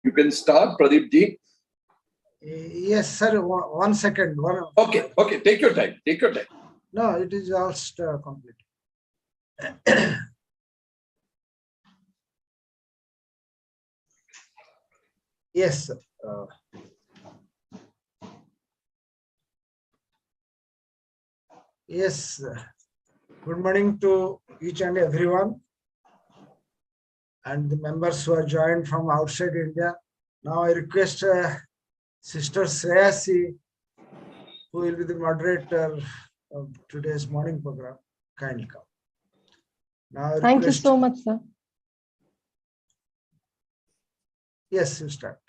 You can start, Pradeep ji. Yes, sir. One second. Okay, okay. Take your time. Take your time. No, it is just complete. Yes. Yes. Good morning to each and everyone, and the members who are joined from outside India. Now I request Sister Shreyasi, who will be the moderator of today's morning program, kindly come. Now Thank you so much, sir. Yes, you start.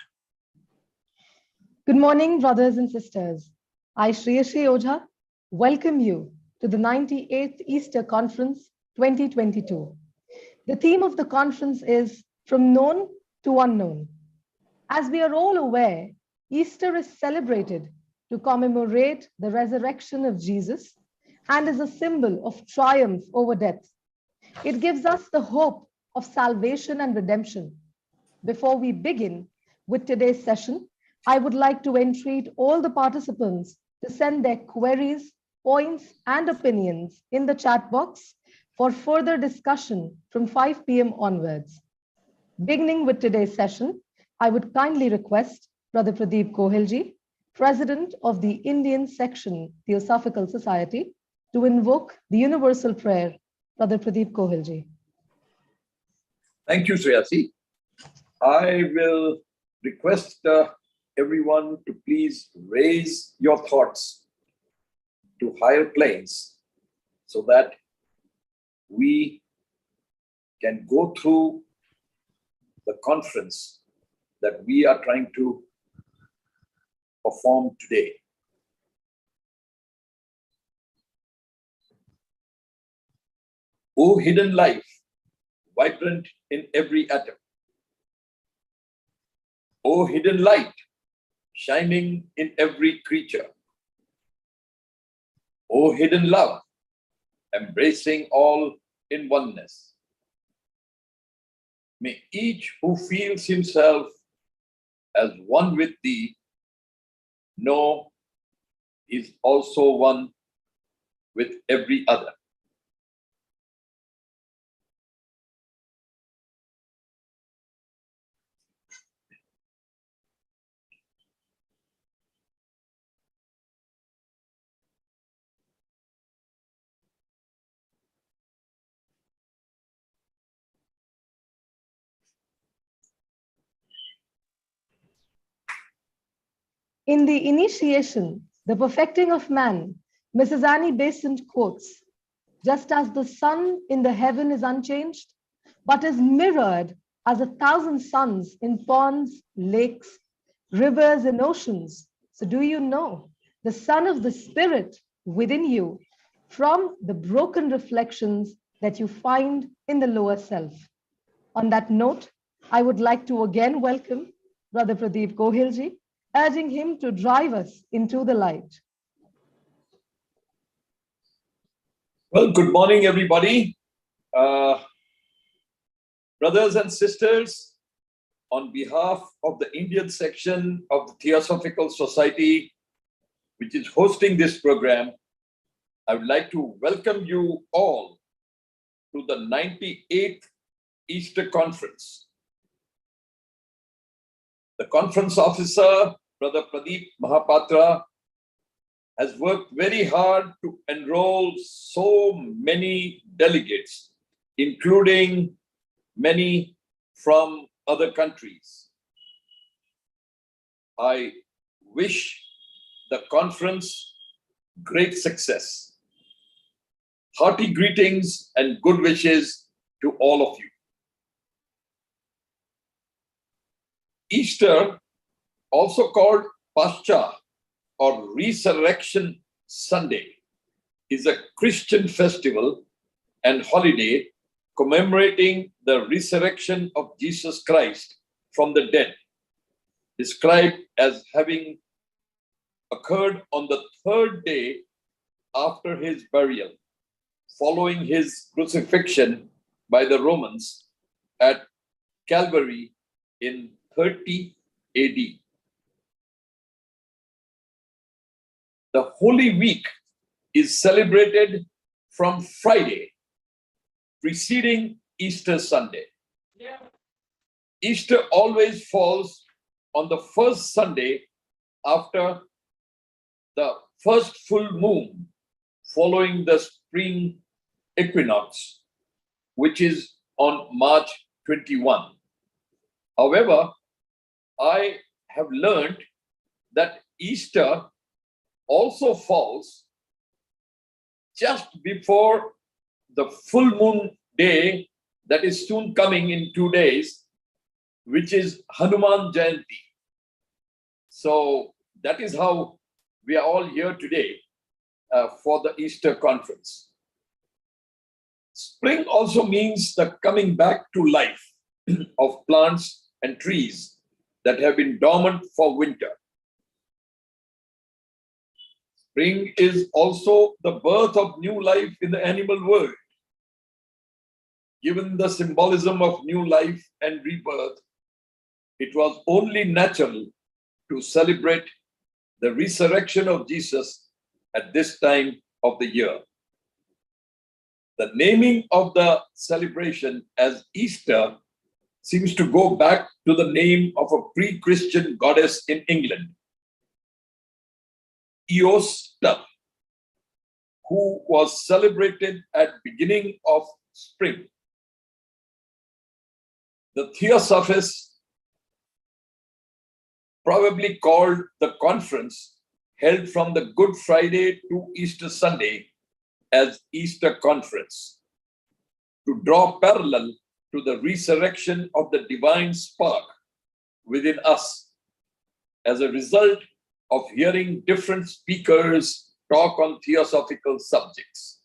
Good morning, brothers and sisters. I, Shreyasi Ojha, welcome you to the 98th Easter Conference 2022. The theme of the conference is From Known to Unknown. As we are all aware, Easter is celebrated to commemorate the resurrection of Jesus and is a symbol of triumph over death. It gives us the hope of salvation and redemption. Before we begin with today's session, I would like to entreat all the participants to send their queries, points, and opinions in the chat box for further discussion from 5 p.m. onwards. Beginning with today's session, I would kindly request Brother Pradeep Gohil ji, President of the Indian Section Theosophical Society, to invoke the Universal Prayer. Brother Pradeep Gohil ji. Thank you, Shreyasi. I will request everyone to please raise your thoughts to higher planes so that we can go through the conference that we are trying to perform today. O hidden life, vibrant in every atom. O hidden light, shining in every creature. O hidden love, embracing all in oneness. May each who feels himself as one with thee know is also one with every other. In the initiation, The Perfecting of Man, Mrs. Annie Besant quotes, just as the sun in the heaven is unchanged, but is mirrored as 1,000 suns in ponds, lakes, rivers, and oceans, so do you know the sun of the Spirit within you from the broken reflections that you find in the lower self. On that note, I would like to again welcome Brother Pradeep Gohil ji, urging him to drive us into the light. Well, good morning, everybody. Brothers and sisters, on behalf of the Indian section of the Theosophical Society, which is hosting this program, I would like to welcome you all to the 98th Easter Conference. The conference officer, Brother Pradeep Mahapatra, has worked very hard to enroll so many delegates, including many from other countries. I wish the conference great success. Hearty greetings and good wishes to all of you. Easter, also called Pascha or Resurrection Sunday, is a Christian festival and holiday commemorating the resurrection of Jesus Christ from the dead, described as having occurred on the third day after his burial, following his crucifixion by the Romans at Calvary in 30 AD. The Holy Week is celebrated from Friday, preceding Easter Sunday. Easter always falls on the first Sunday after the first full moon following the spring equinox, which is on March 21. However, I have learned that Easter also falls just before the full moon day that is soon coming in 2 days, which is Hanuman Jayanti. So that is how we are all here today for the Easter conference. Spring also means the coming back to life of plants and trees that have been dormant for winter. Spring is also the birth of new life in the animal world. Given the symbolism of new life and rebirth, it was only natural to celebrate the resurrection of Jesus at this time of the year. The naming of the celebration as Easter seems to go back to the name of a pre-Christian goddess in England, Eostre, who was celebrated at beginning of spring. The Theosophists probably called the conference held from the Good Friday to Easter Sunday as Easter Conference, to draw parallel to the resurrection of the divine spark within us as a result of hearing different speakers talk on theosophical subjects.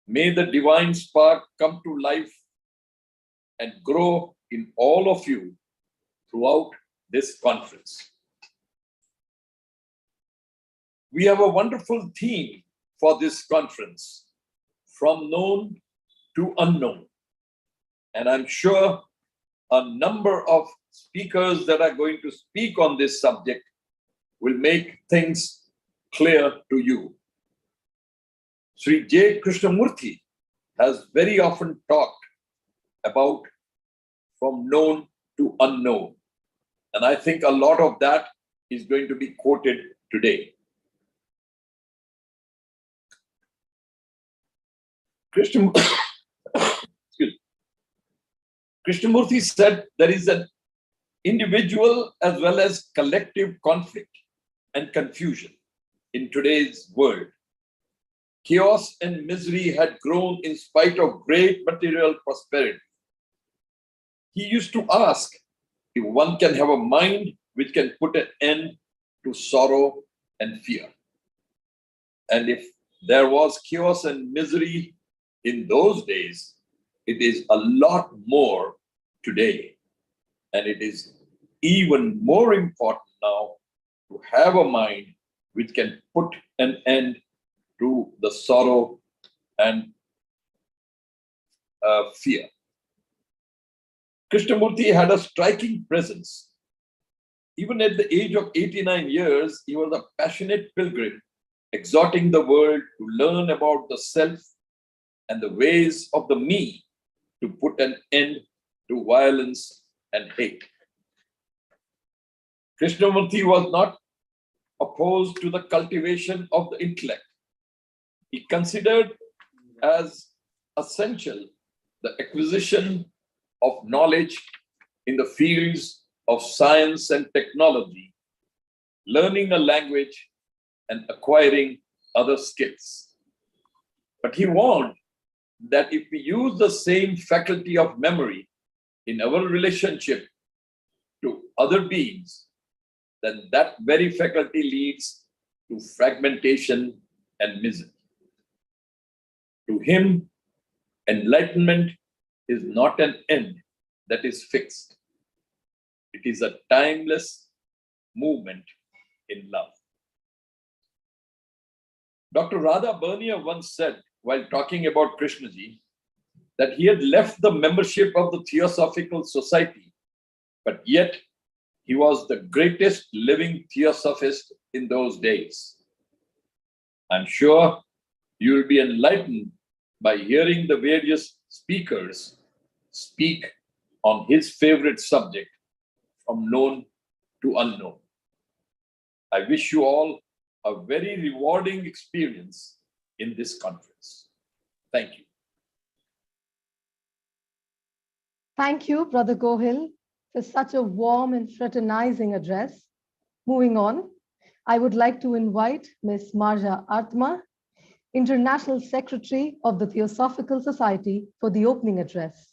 May the divine spark come to life and grow in all of you throughout this conference. We have a wonderful theme for this conference, from known to unknown. And I'm sure a number of speakers that are going to speak on this subject will make things clear to you. Sri J. Krishnamurti has very often talked about from known to unknown. And I think a lot of that is going to be quoted today. Krishnamurti said there is an individual as well as collective conflict and confusion in today's world. Chaos and misery had grown in spite of great material prosperity. He used to ask if one can have a mind which can put an end to sorrow and fear. And if there was chaos and misery in those days, it is a lot more today. And it is even more important now to have a mind which can put an end to the sorrow and fear. Krishnamurti had a striking presence. Even at the age of 89 years, he was a passionate pilgrim, exhorting the world to learn about the self and the ways of the me to put an end to violence and hate. Krishnamurti was not opposed to the cultivation of the intellect. He considered as essential the acquisition of knowledge in the fields of science and technology, learning a language and acquiring other skills. But he warned that if we use the same faculty of memory in our relationship to other beings, then that very faculty leads to fragmentation and misery. To him, enlightenment is not an end that is fixed. It is a timeless movement in love. Dr. Radha Bernier once said, while talking about Krishna ji, that he had left the membership of the Theosophical Society but yet he was the greatest living theosophist in those days. I'm sure you will be enlightened by hearing the various speakers speak on his favorite subject, from known to unknown. I wish you all a very rewarding experience in this conference. Thank you. Thank you, Brother Gohil, for such a warm and fraternizing address. Moving on, I would like to invite Ms. Marja Artamaa, International Secretary of the Theosophical Society, for the opening address.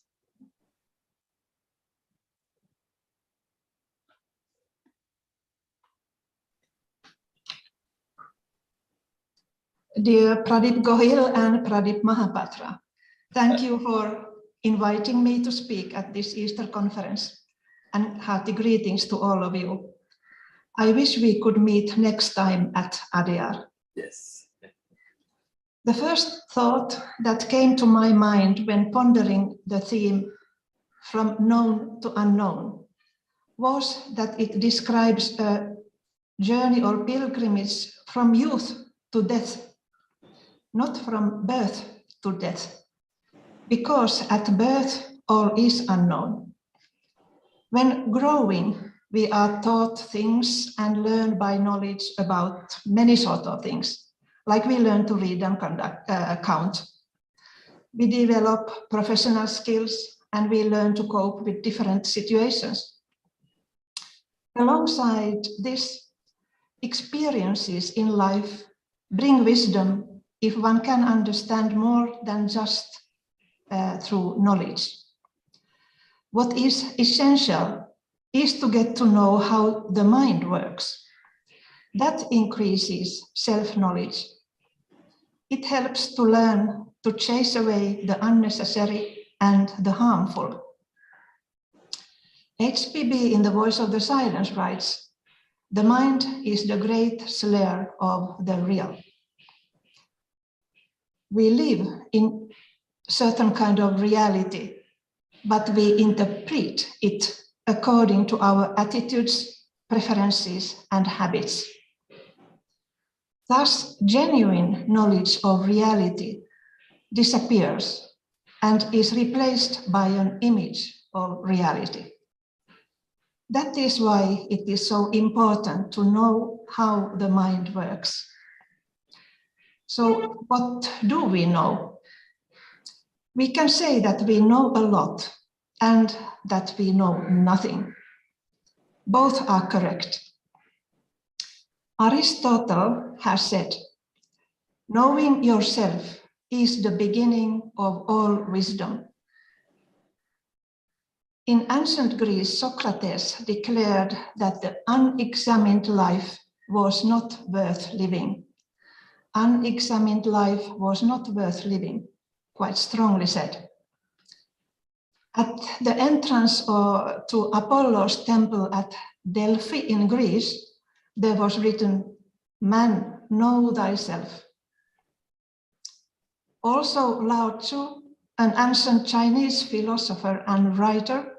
Dear Pradeep Gohil and Pradeep Mahapatra, thank you for inviting me to speak at this Easter conference, and hearty greetings to all of you. I wish we could meet next time at Adyar. Yes. The first thought that came to my mind when pondering the theme from known to unknown was that it describes a journey or pilgrimage from youth to death, not from birth to death, because at birth all is unknown. When growing, we are taught things and learn by knowledge about many sorts of things, like we learn to read and count. We develop professional skills and we learn to cope with different situations. Alongside this, experiences in life bring wisdom if one can understand more than just through knowledge. What is essential is to get to know how the mind works. That increases self-knowledge. It helps to learn to chase away the unnecessary and the harmful. HPB in The Voice of the Silence writes, "The mind is the great slayer of the real." We live in certain kind of reality, but we interpret it according to our attitudes, preferences, and habits. Thus, genuine knowledge of reality disappears and is replaced by an image of reality. That is why it is so important to know how the mind works. So, what do we know? We can say that we know a lot and that we know nothing. Both are correct. Aristotle has said, "Knowing yourself is the beginning of all wisdom." In ancient Greece, Socrates declared that the unexamined life was not worth living. Unexamined life was not worth living, quite strongly said. At the entrance to Apollo's temple at Delphi in Greece, there was written, "Man, know thyself." Also, Lao Tzu, an ancient Chinese philosopher and writer,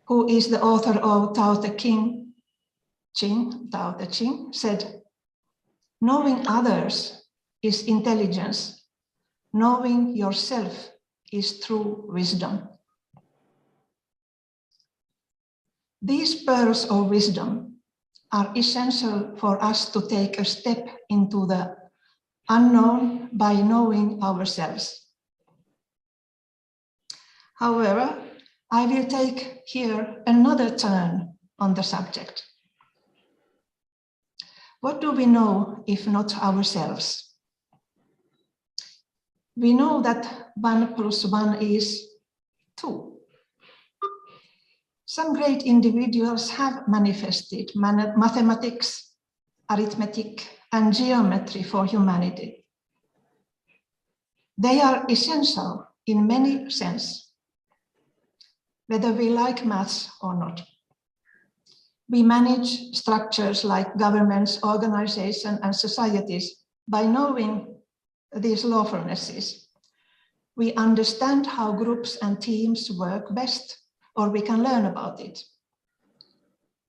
who is the author of Tao Te Ching, said, "Knowing others is intelligence. Knowing yourself is true wisdom." These pearls of wisdom are essential for us to take a step into the unknown by knowing ourselves. However, I will take here another turn on the subject. What do we know if not ourselves? We know that 1 + 1 is 2. Some great individuals have manifested mathematics, arithmetic, and geometry for humanity. They are essential in many senses, whether we like maths or not. We manage structures like governments, organizations, and societies by knowing these lawfulnesses. We understand how groups and teams work best, or we can learn about it.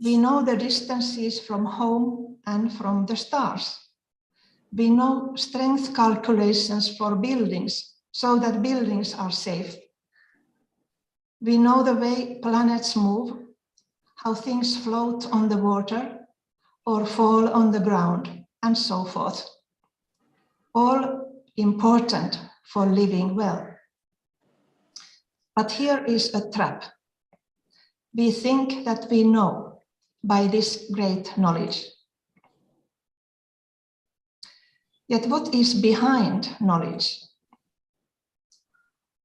We know the distances from home and from the stars. We know strength calculations for buildings so that buildings are safe. We know the way planets move, how things float on the water or fall on the ground, and so forth. All important for living well. But here is a trap. We think that we know by this great knowledge. Yet what is behind knowledge?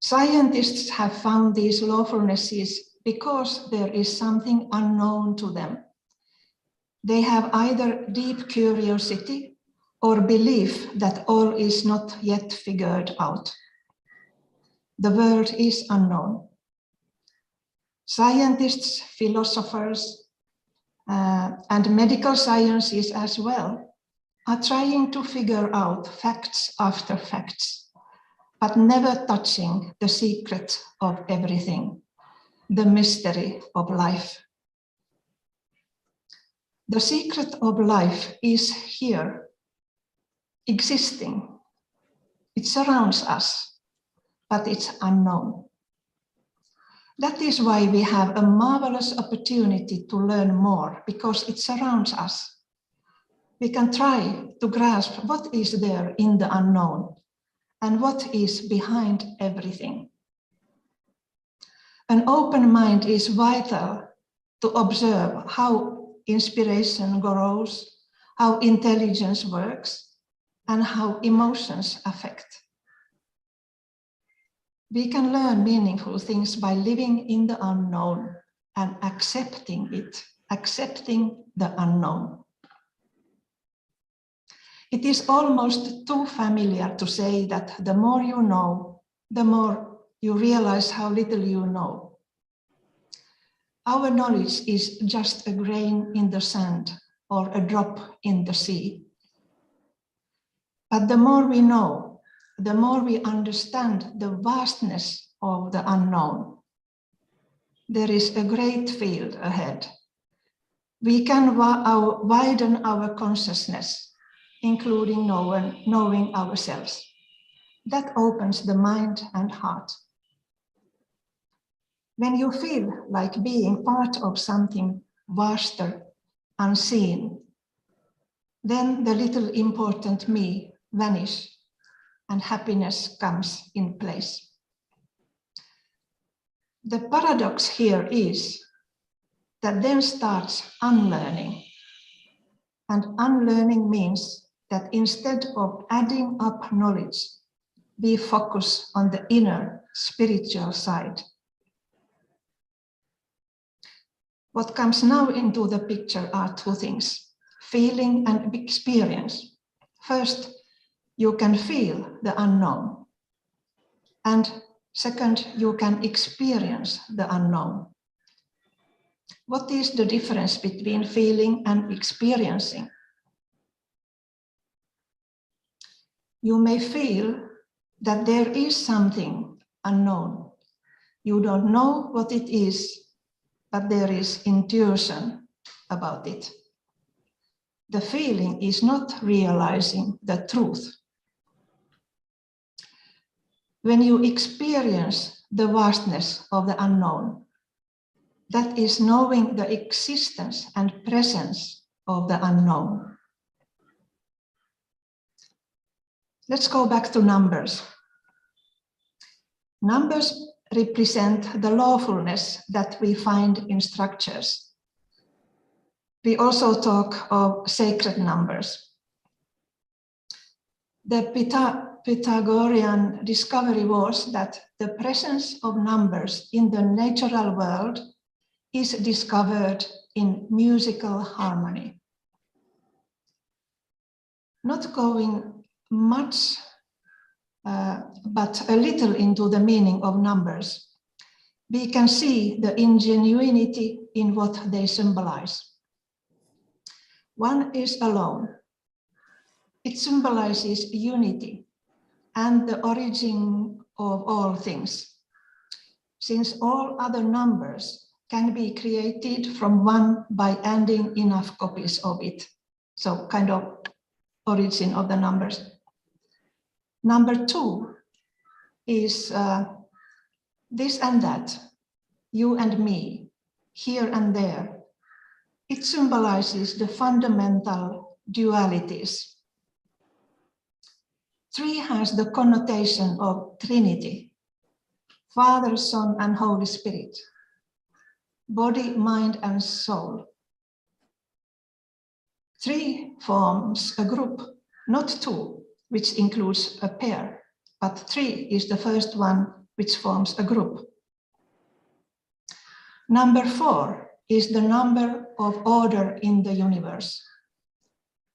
Scientists have found these lawfulnesses because there is something unknown to them. They have either deep curiosity or belief that all is not yet figured out. The world is unknown. Scientists, philosophers, and medical sciences as well are trying to figure out facts after facts, but never touching the secret of everything, the mystery of life. The secret of life is here, existing. It surrounds us, but it's unknown. That is why we have a marvelous opportunity to learn more, because it surrounds us. We can try to grasp what is there in the unknown and what is behind everything. An open mind is vital to observe how inspiration grows, how intelligence works, and how emotions affect. We can learn meaningful things by living in the unknown and accepting it, accepting the unknown. It is almost too familiar to say that the more you know, the more you realize how little you know. Our knowledge is just a grain in the sand or a drop in the sea. But the more we know, the more we understand the vastness of the unknown. There is a great field ahead. We can widen our consciousness, including knowing ourselves. That opens the mind and heart. When you feel like being part of something vaster, unseen, then the little important me vanish and happiness comes in place. The paradox here is that then starts unlearning. And unlearning means that instead of adding up knowledge, we focus on the inner spiritual side. What comes now into the picture are two things, feeling and experience. First, you can feel the unknown. And second, you can experience the unknown. What is the difference between feeling and experiencing? You may feel that there is something unknown. You don't know what it is, but there is intuition about it. The feeling is not realizing the truth. When you experience the vastness of the unknown, that is knowing the existence and presence of the unknown. Let's go back to numbers. Numbers represent the lawfulness that we find in structures. We also talk of sacred numbers. The Pythagorean discovery was that the presence of numbers in the natural world is discovered in musical harmony. Not going much, but a little into the meaning of numbers, we can see the ingenuity in what they symbolize. One is alone. It symbolizes unity and the origin of all things. Since all other numbers can be created from one by adding enough copies of it. So kind of origin of the numbers. Number 2 is this and that, you and me, here and there. It symbolizes the fundamental dualities. 3 has the connotation of Trinity, Father, Son, and Holy Spirit, body, mind, and soul. 3 forms a group, not 2, which includes a pair, but 3 is the first one which forms a group. Number 4 is the number of order in the universe.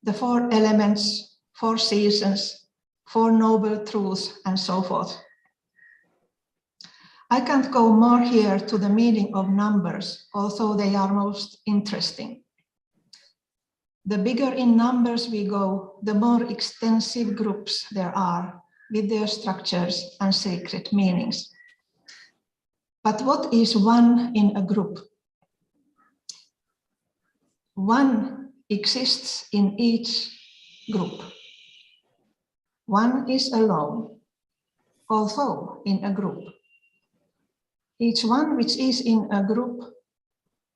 The 4 elements, 4 seasons, 4 noble truths, and so forth. I can't go more here to the meaning of numbers, although they are most interesting. The bigger in numbers we go, the more extensive groups there are with their structures and sacred meanings. But what is one in a group? One exists in each group. One is alone, although in a group. Each one which is in a group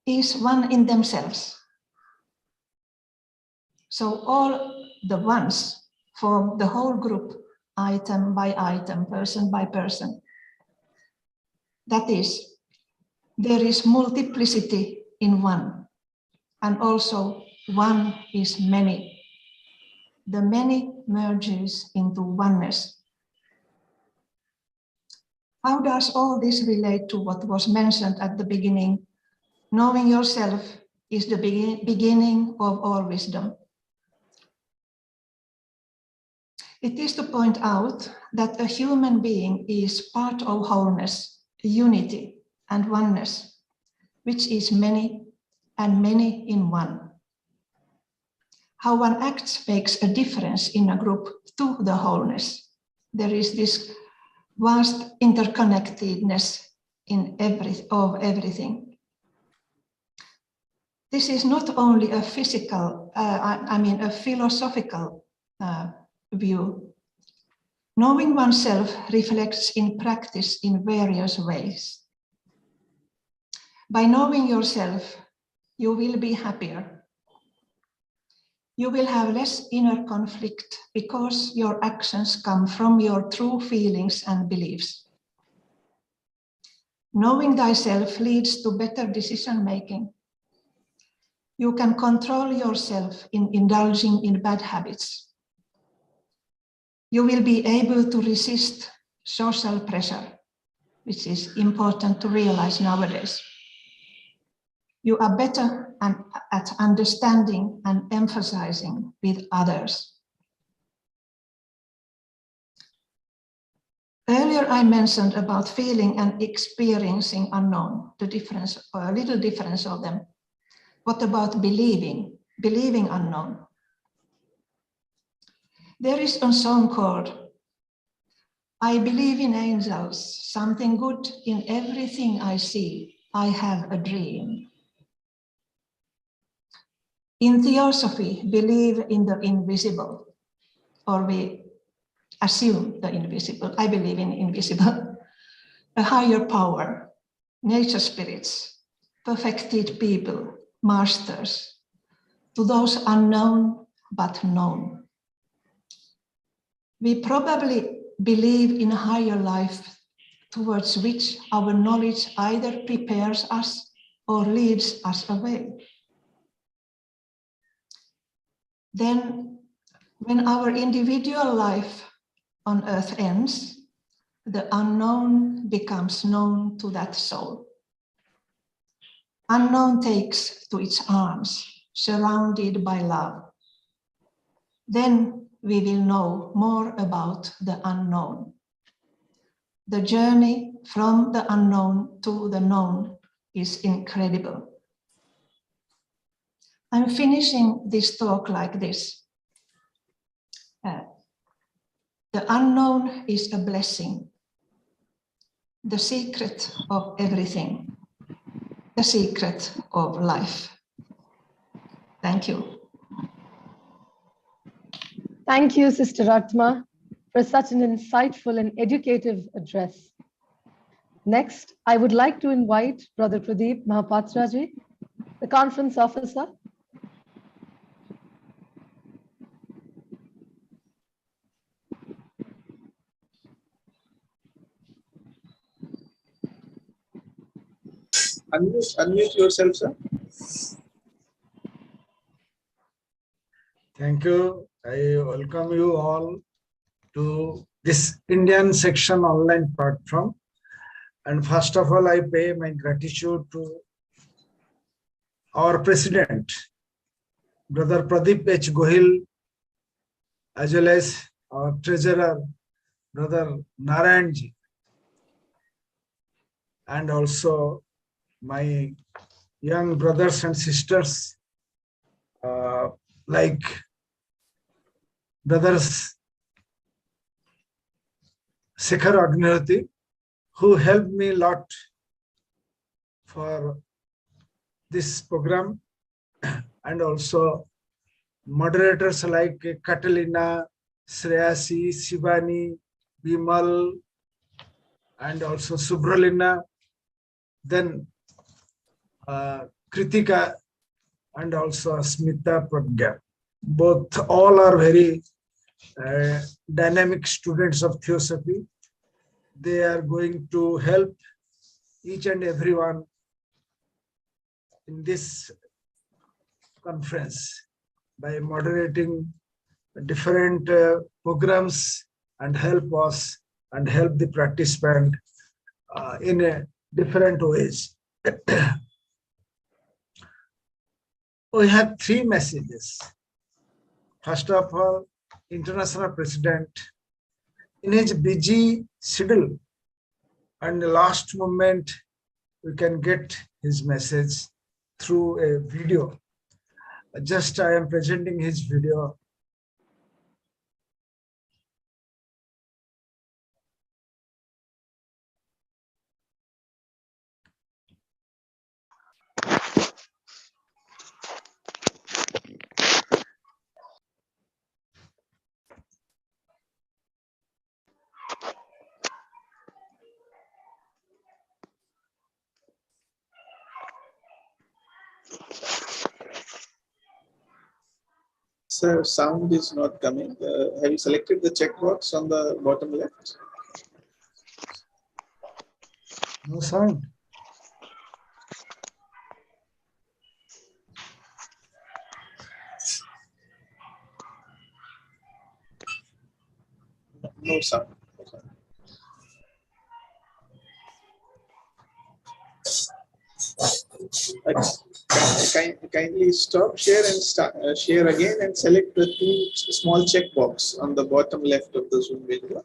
is one in themselves. So all the ones form the whole group, item by item, person by person. That is, there is multiplicity in one, and also one is many. The many merges into oneness. How does all this relate to what was mentioned at the beginning? Knowing yourself is the beginning of all wisdom. It is to point out that a human being is part of wholeness, unity, and oneness, which is many and many in one. How one acts makes a difference in a group to the wholeness. There is this vast interconnectedness in everything. This is not only a physical, a philosophical view. Knowing oneself reflects in practice in various ways. By knowing yourself, you will be happier. You will have less inner conflict because your actions come from your true feelings and beliefs. Knowing thyself leads to better decision making. You can control yourself in indulging in bad habits. You will be able to resist social pressure, which is important to realize nowadays. You are better at understanding and emphasizing with others. Earlier, I mentioned about feeling and experiencing unknown, the difference, or a little difference of them. What about believing unknown? There is a song called I believe in angels, something good in everything I see. I have a dream. In theosophy, believe in the invisible, or we assume the invisible. I believe in invisible, a higher power, nature spirits, perfected people, masters, to those unknown but known. We probably believe in a higher life towards which our knowledge either prepares us or leads us away. Then, when our individual life on earth ends, the unknown becomes known to that soul. Unknown takes to its arms, surrounded by love. Then we will know more about the unknown. The journey from the unknown to the known is incredible. I'm finishing this talk like this. The unknown is a blessing, the secret of everything. the secret of life. Thank you. Thank you, Sister Artamaa, for such an insightful and educative address. Next, I would like to invite Brother Pradeep Mahapatra ji, the conference officer. Unmute yourself, sir. Thank you. I welcome you all to this Indian section online platform. And first of all, I pay my gratitude to our president, Brother Pradeep H Gohil, as well as our treasurer, Brother Narayan ji, and also my young brothers and sisters, like brothers Shikhar, who helped me a lot for this program, and also moderators like Catalina, Shreyasi, Shivani, Bimal, and also Subralina, then Kritika, and also Smita Pragya. Both all are very dynamic students of Theosophy. They are going to help each and everyone in this conference by moderating different programs and help us and help the participant in different ways. We have three messages. First of all, International President, in his busy schedule, and the last moment, we can get his message through a video. Just I am presenting his video. Sir, sound is not coming. Have you selected the checkbox on the bottom left? No sound. No sound. Kindly stop share and start, share again and select the two small checkbox on the bottom left of the Zoom window.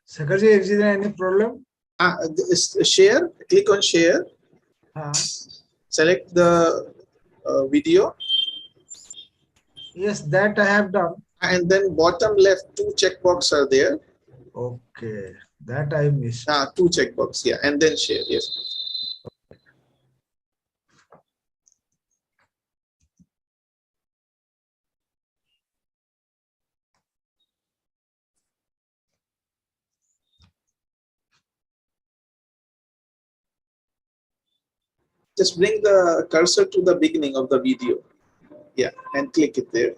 Sekharji, is there any problem? Share, click on share. Select the video. Yes, that I have done. And then bottom left, two checkbox are there. Okay, that I missed. Two checkbox, yeah, and then share, yes. Just bring the cursor to the beginning of the video. Yeah, and click it there.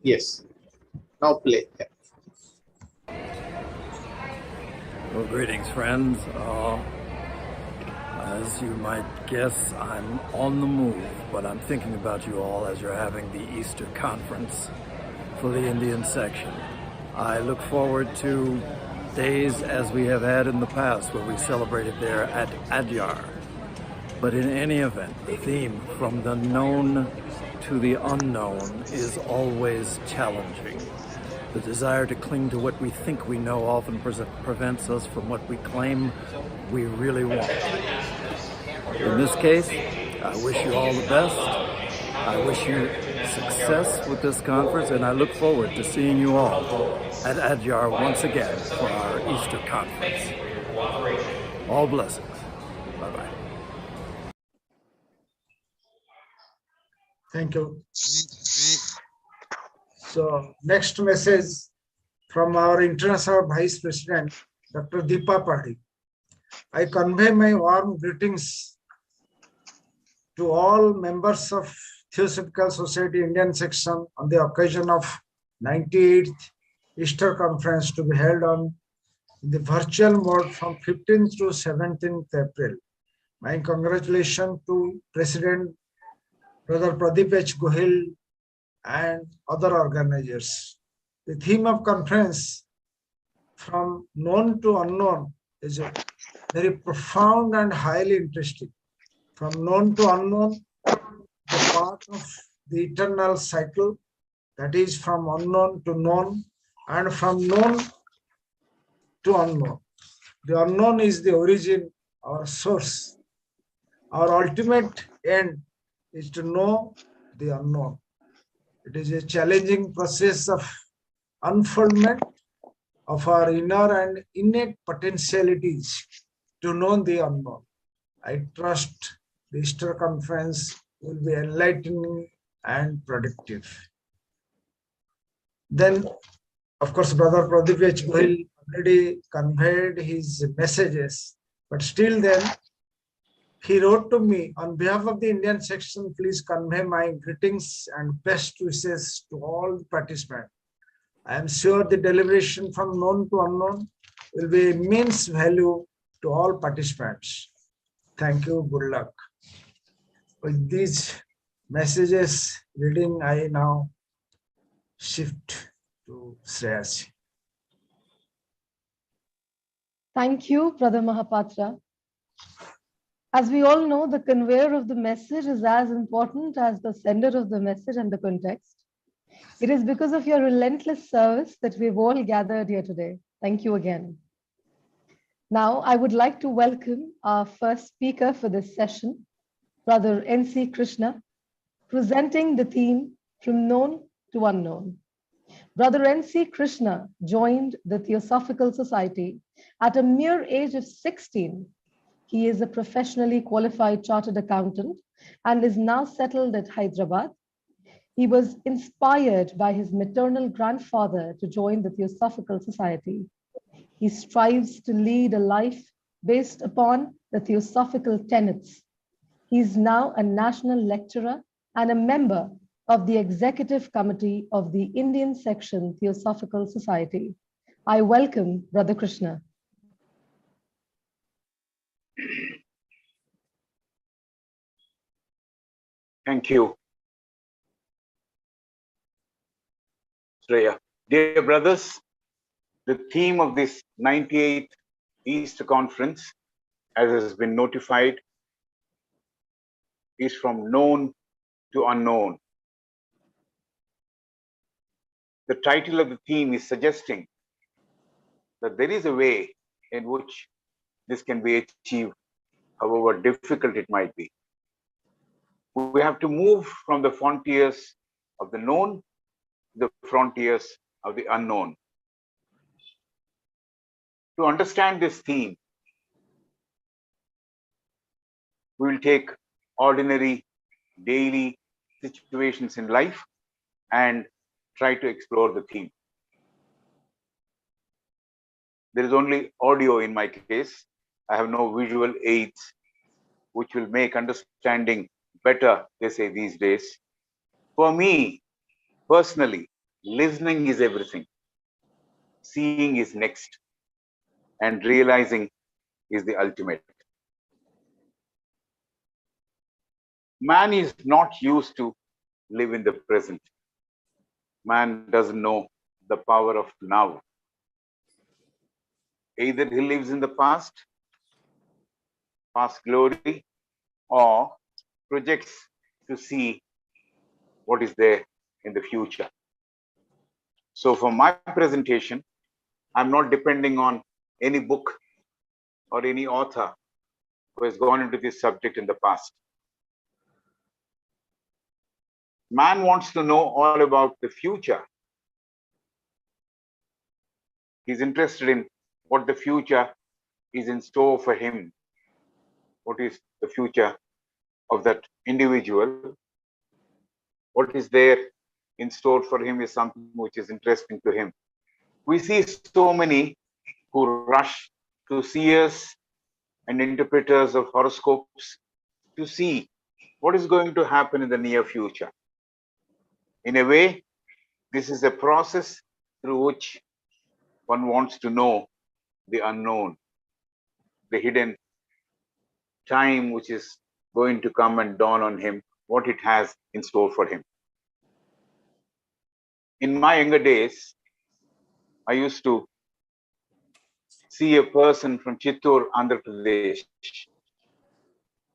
Yes. Now play. Yeah. Well, greetings, friends. As you might guess, I'm on the move, but I'm thinking about you all as you're having the Easter conference for the Indian section. I look forward to days as we have had in the past where we celebrated there at Adyaar. But in any event, the theme from the known to the unknown is always challenging. The desire to cling to what we think we know often prevents us from what we claim we really want. In this case, I wish you all the best. I wish you success with this conference, and I look forward to seeing you all at Adyar once again for our Easter conference. All blessings. Bye-bye. Thank you. So next message from our International Vice President, Dr. Deepa Pradip. I convey my warm greetings to all members of Theosophical Society Indian section on the occasion of 98th Easter Conference to be held on the virtual mode from 15th to 17th April. My congratulations to President Brother Pradeep H Gohil and other organizers. The theme of conference, from known to unknown, is a very profound and highly interesting. From known to unknown, the part of the eternal cycle, that is from unknown to known, and from known to unknown. The unknown is the origin, our source. Our ultimate end is to know the unknown. It is a challenging process of unfoldment of our inner and innate potentialities to know the unknown. I trust the Easter conference will be enlightening and productive. Then, of course, Brother Pradeep H Gohil already conveyed his messages, but still then, he wrote to me, on behalf of the Indian section, please convey my greetings and best wishes to all participants. I am sure the deliberation from known to unknown will be immense value to all participants. Thank you. Good luck. With these messages reading, I now shift to Shreyasi. Thank you, Brother Mahapatra. As we all know, the conveyor of the message is as important as the sender of the message and the context. It is because of your relentless service that we've all gathered here today. Thank you again. Now, I would like to welcome our first speaker for this session, Brother N.C. Krishna, presenting the theme From Known to Unknown. Brother N.C. Krishna joined the Theosophical Society at a mere age of 16. He is a professionally qualified chartered accountant and is now settled at Hyderabad. He was inspired by his maternal grandfather to join the Theosophical Society. He strives to lead a life based upon the theosophical tenets. He is now a national lecturer and a member of the Executive Committee of the Indian Section Theosophical Society. I welcome Brother Krishna. Thank you, Shreya. Dear brothers, the theme of this 98th Easter Conference, as has been notified, is from known to unknown. The title of the theme is suggesting that there is a way in which this can be achieved, however difficult it might be. We have to move from the frontiers of the known to the frontiers of the unknown. To understand this theme, we will take ordinary, daily situations in life and try to explore the theme. There is only audio in my case. I have no visual aids, which will make understanding better, they say these days. For me, personally, listening is everything. Seeing is next. And realizing is the ultimate. Man is not used to live in the present. Man doesn't know the power of now. Either he lives in the past glory, or projects to see what is there in the future. So for my presentation, I'm not depending on any book or any author who has gone into this subject in the past. Man wants to know all about the future. He's interested in what the future is in store for him. What is the future of that individual? What is there in store for him is something which is interesting to him. We see so many who rush to seers and interpreters of horoscopes to see what is going to happen in the near future. In a way, this is a process through which one wants to know the unknown, the hidden time which is going to come and dawn on him, what it has in store for him. In my younger days, I used to see a person from Chittoor, Andhra Pradesh,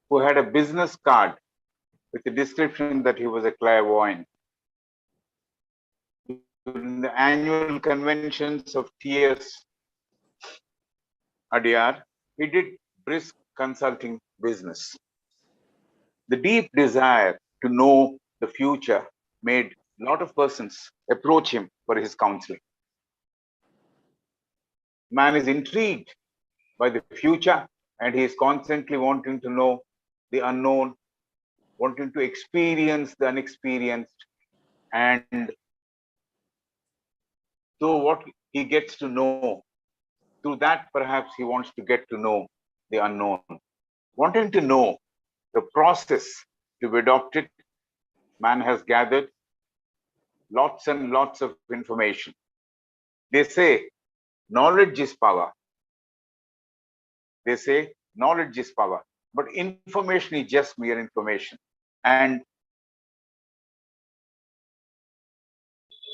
who had a business card with the description that he was a clairvoyant. In the annual conventions of TS Adyar, he did brisk consulting business. The deep desire to know the future made a lot of persons approach him for his counseling. Man is intrigued by the future and he is constantly wanting to know the unknown, wanting to experience the unexperienced, and so what he gets to know, through that perhaps he wants to get to know the unknown. Wanting to know the process to be adopted, man has gathered lots and lots of information. They say knowledge is power. They say knowledge is power, but information is just mere information. And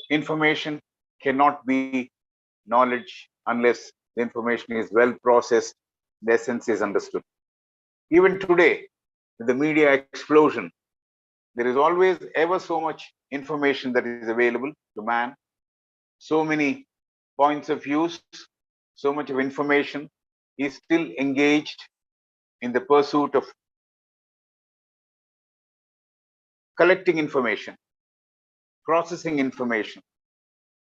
information cannot be knowledge unless the information is well processed, the essence is understood. Even today, with the media explosion, there is always ever so much information that is available to man, so many points of views, so much of information. He is still engaged in the pursuit of collecting information, processing information,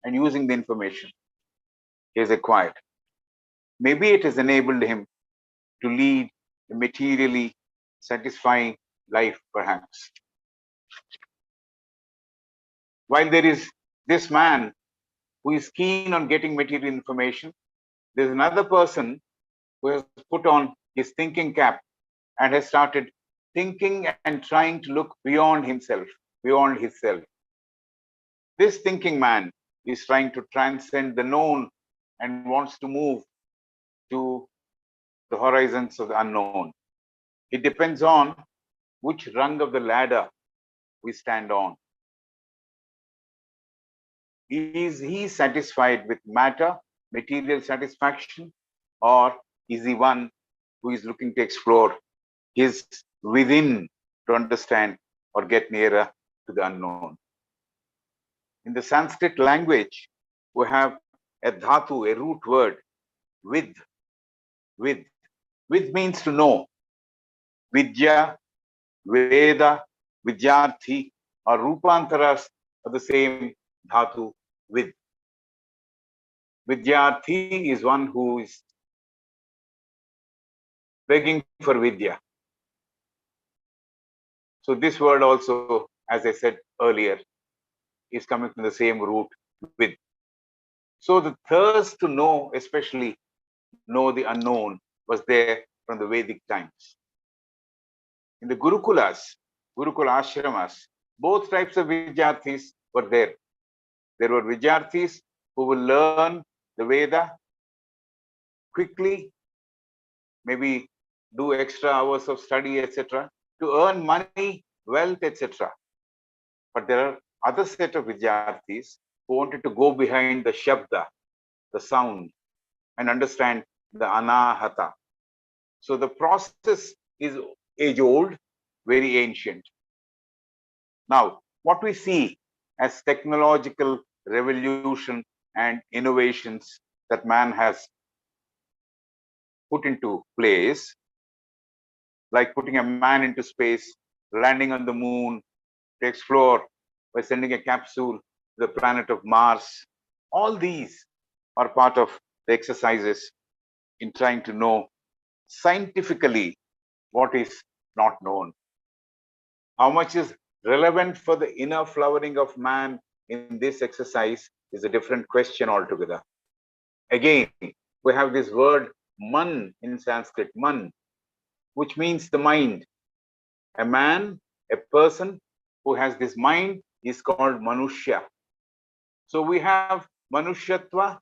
and using the information he has acquired. Maybe it has enabled him to lead a materially satisfying life, perhaps. While there is this man who is keen on getting material information, there's another person who has put on his thinking cap and has started thinking and trying to look beyond himself, beyond his self. This thinking man is trying to transcend the known and wants to move to the horizons of the unknown. It depends on which rung of the ladder we stand on. Is he satisfied with matter, material satisfaction, or is he one who is looking to explore his within to understand or get nearer to the unknown? In the Sanskrit language, we have a dhatu, a root word, with. With means to know. Vidya, Veda, Vidyarthi, or Rupantaras are the same dhatu, with. Vidyarthi is one who is begging for Vidya. So this word also, as I said earlier, is coming from the same root, with. So the thirst to know, especially know the unknown, was there from the Vedic times. In the Gurukulas, Gurukula ashramas, both types of Vidyarthis were there. There were Vidyarthis who will learn the Veda quickly, maybe do extra hours of study, etc., to earn money, wealth, etc. But there are other set of Vidyarthis who wanted to go behind the Shabda, the sound, and understand the Anahata. So the process is age-old, very ancient. Now, what we see as technological revolution and innovations that man has put into place, like putting a man into space, landing on the moon to explore by sending a capsule to the planet of Mars. All these are part of the exercises in trying to know scientifically what is not known. How much is relevant for the inner flowering of man in this exercise is a different question altogether. Again, we have this word man in Sanskrit, man, which means the mind. A man, a person who has this mind is called Manushya. So we have Manushyatva,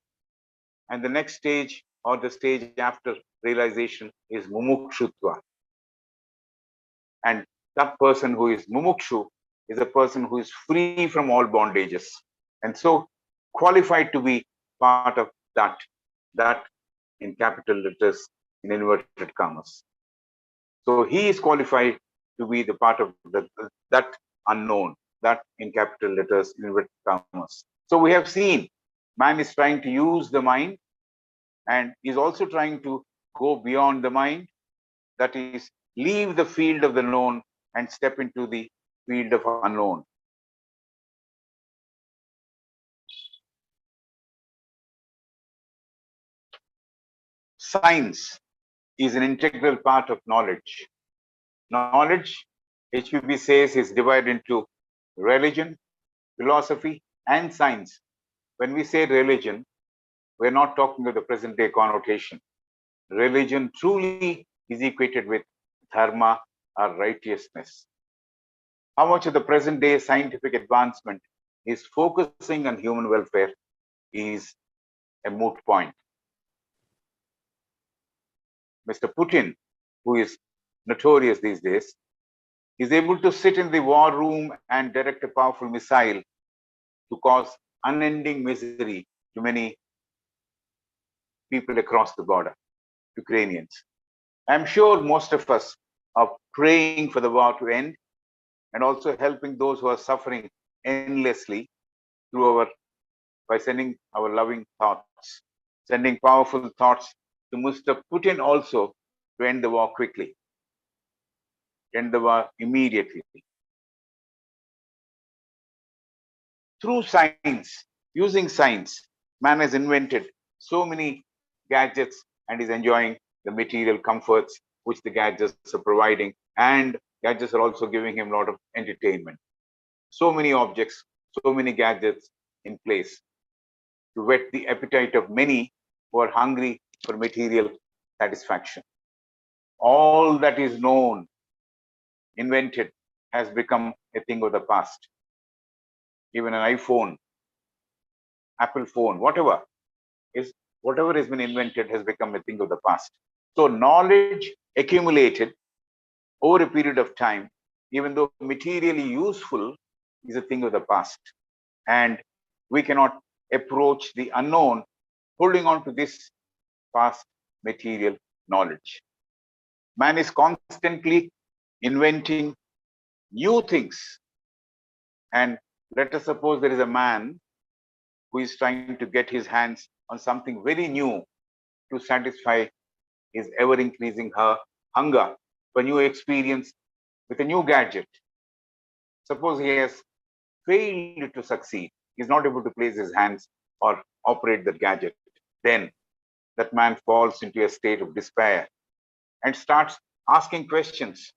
and the next stage or the stage after realization is Mumukshutva. And that person who is Mumukshu is a person who is free from all bondages, and so qualified to be part of that in capital letters in inverted commas. So he is qualified to be the part of that unknown, that in capital letters in inverted commas. So we have seen man is trying to use the mind and is also trying to go beyond the mind, that is, leave the field of the known and step into the field of unknown. Science is an integral part of knowledge. Knowledge, HPB says, is divided into religion, philosophy, and science. When we say religion, we're not talking of the present day connotation. Religion truly is equated with dharma or righteousness. How much of the present day scientific advancement is focusing on human welfare is a moot point. Mr. Putin, who is notorious these days, is able to sit in the war room and direct a powerful missile to cause unending misery to many people across the border, Ukrainians. I'm sure most of us are praying for the war to end and also helping those who are suffering endlessly by sending our loving thoughts, sending powerful thoughts to Mr. Putin also to end the war quickly, end the war immediately. Through science, using science, man has invented so many gadgets and is enjoying the material comforts which the gadgets are providing, and gadgets are also giving him a lot of entertainment. So many objects, so many gadgets in place to whet the appetite of many who are hungry for material satisfaction. All that is known, invented, has become a thing of the past. Even an iPhone, Apple phone, whatever has been invented has become a thing of the past. So knowledge accumulated over a period of time, even though materially useful, is a thing of the past. And we cannot approach the unknown holding on to this past material knowledge. Man is constantly inventing new things. And let us suppose there is a man who is trying to get his hands on something very new to satisfy his ever-increasing hunger for new experience with a new gadget. Suppose he has failed to succeed, he is not able to place his hands or operate the gadget. Then that man falls into a state of despair and starts asking questions.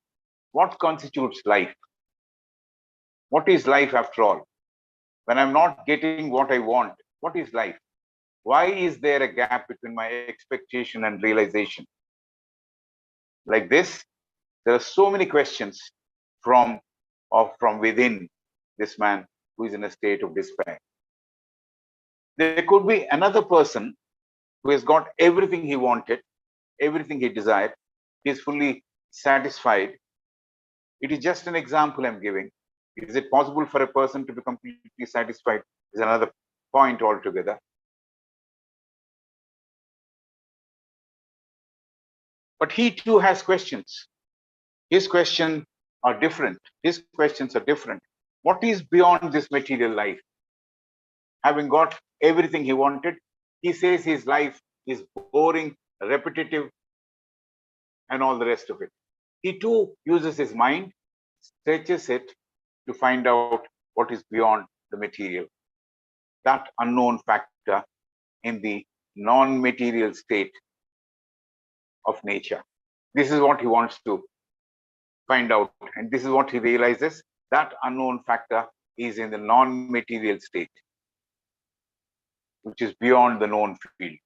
What constitutes life? What is life after all? When I'm not getting what I want, what is life? Why is there a gap between my expectation and realization? Like this, there are so many questions from within this man who is in a state of despair. There could be another person who has got everything he wanted, everything he desired. He is fully satisfied. It is just an example I'm giving. Is it possible for a person to be completely satisfied? Is another point altogether. But he too has questions. His questions are different. His questions are different. What is beyond this material life? Having got everything he wanted, he says his life is boring, repetitive, and all the rest of it. He too uses his mind, stretches it to find out what is beyond the material, that unknown factor in the non-material state of nature. This is what he wants to find out, and this is what he realizes, that unknown factor is in the non-material state, which is beyond the known field.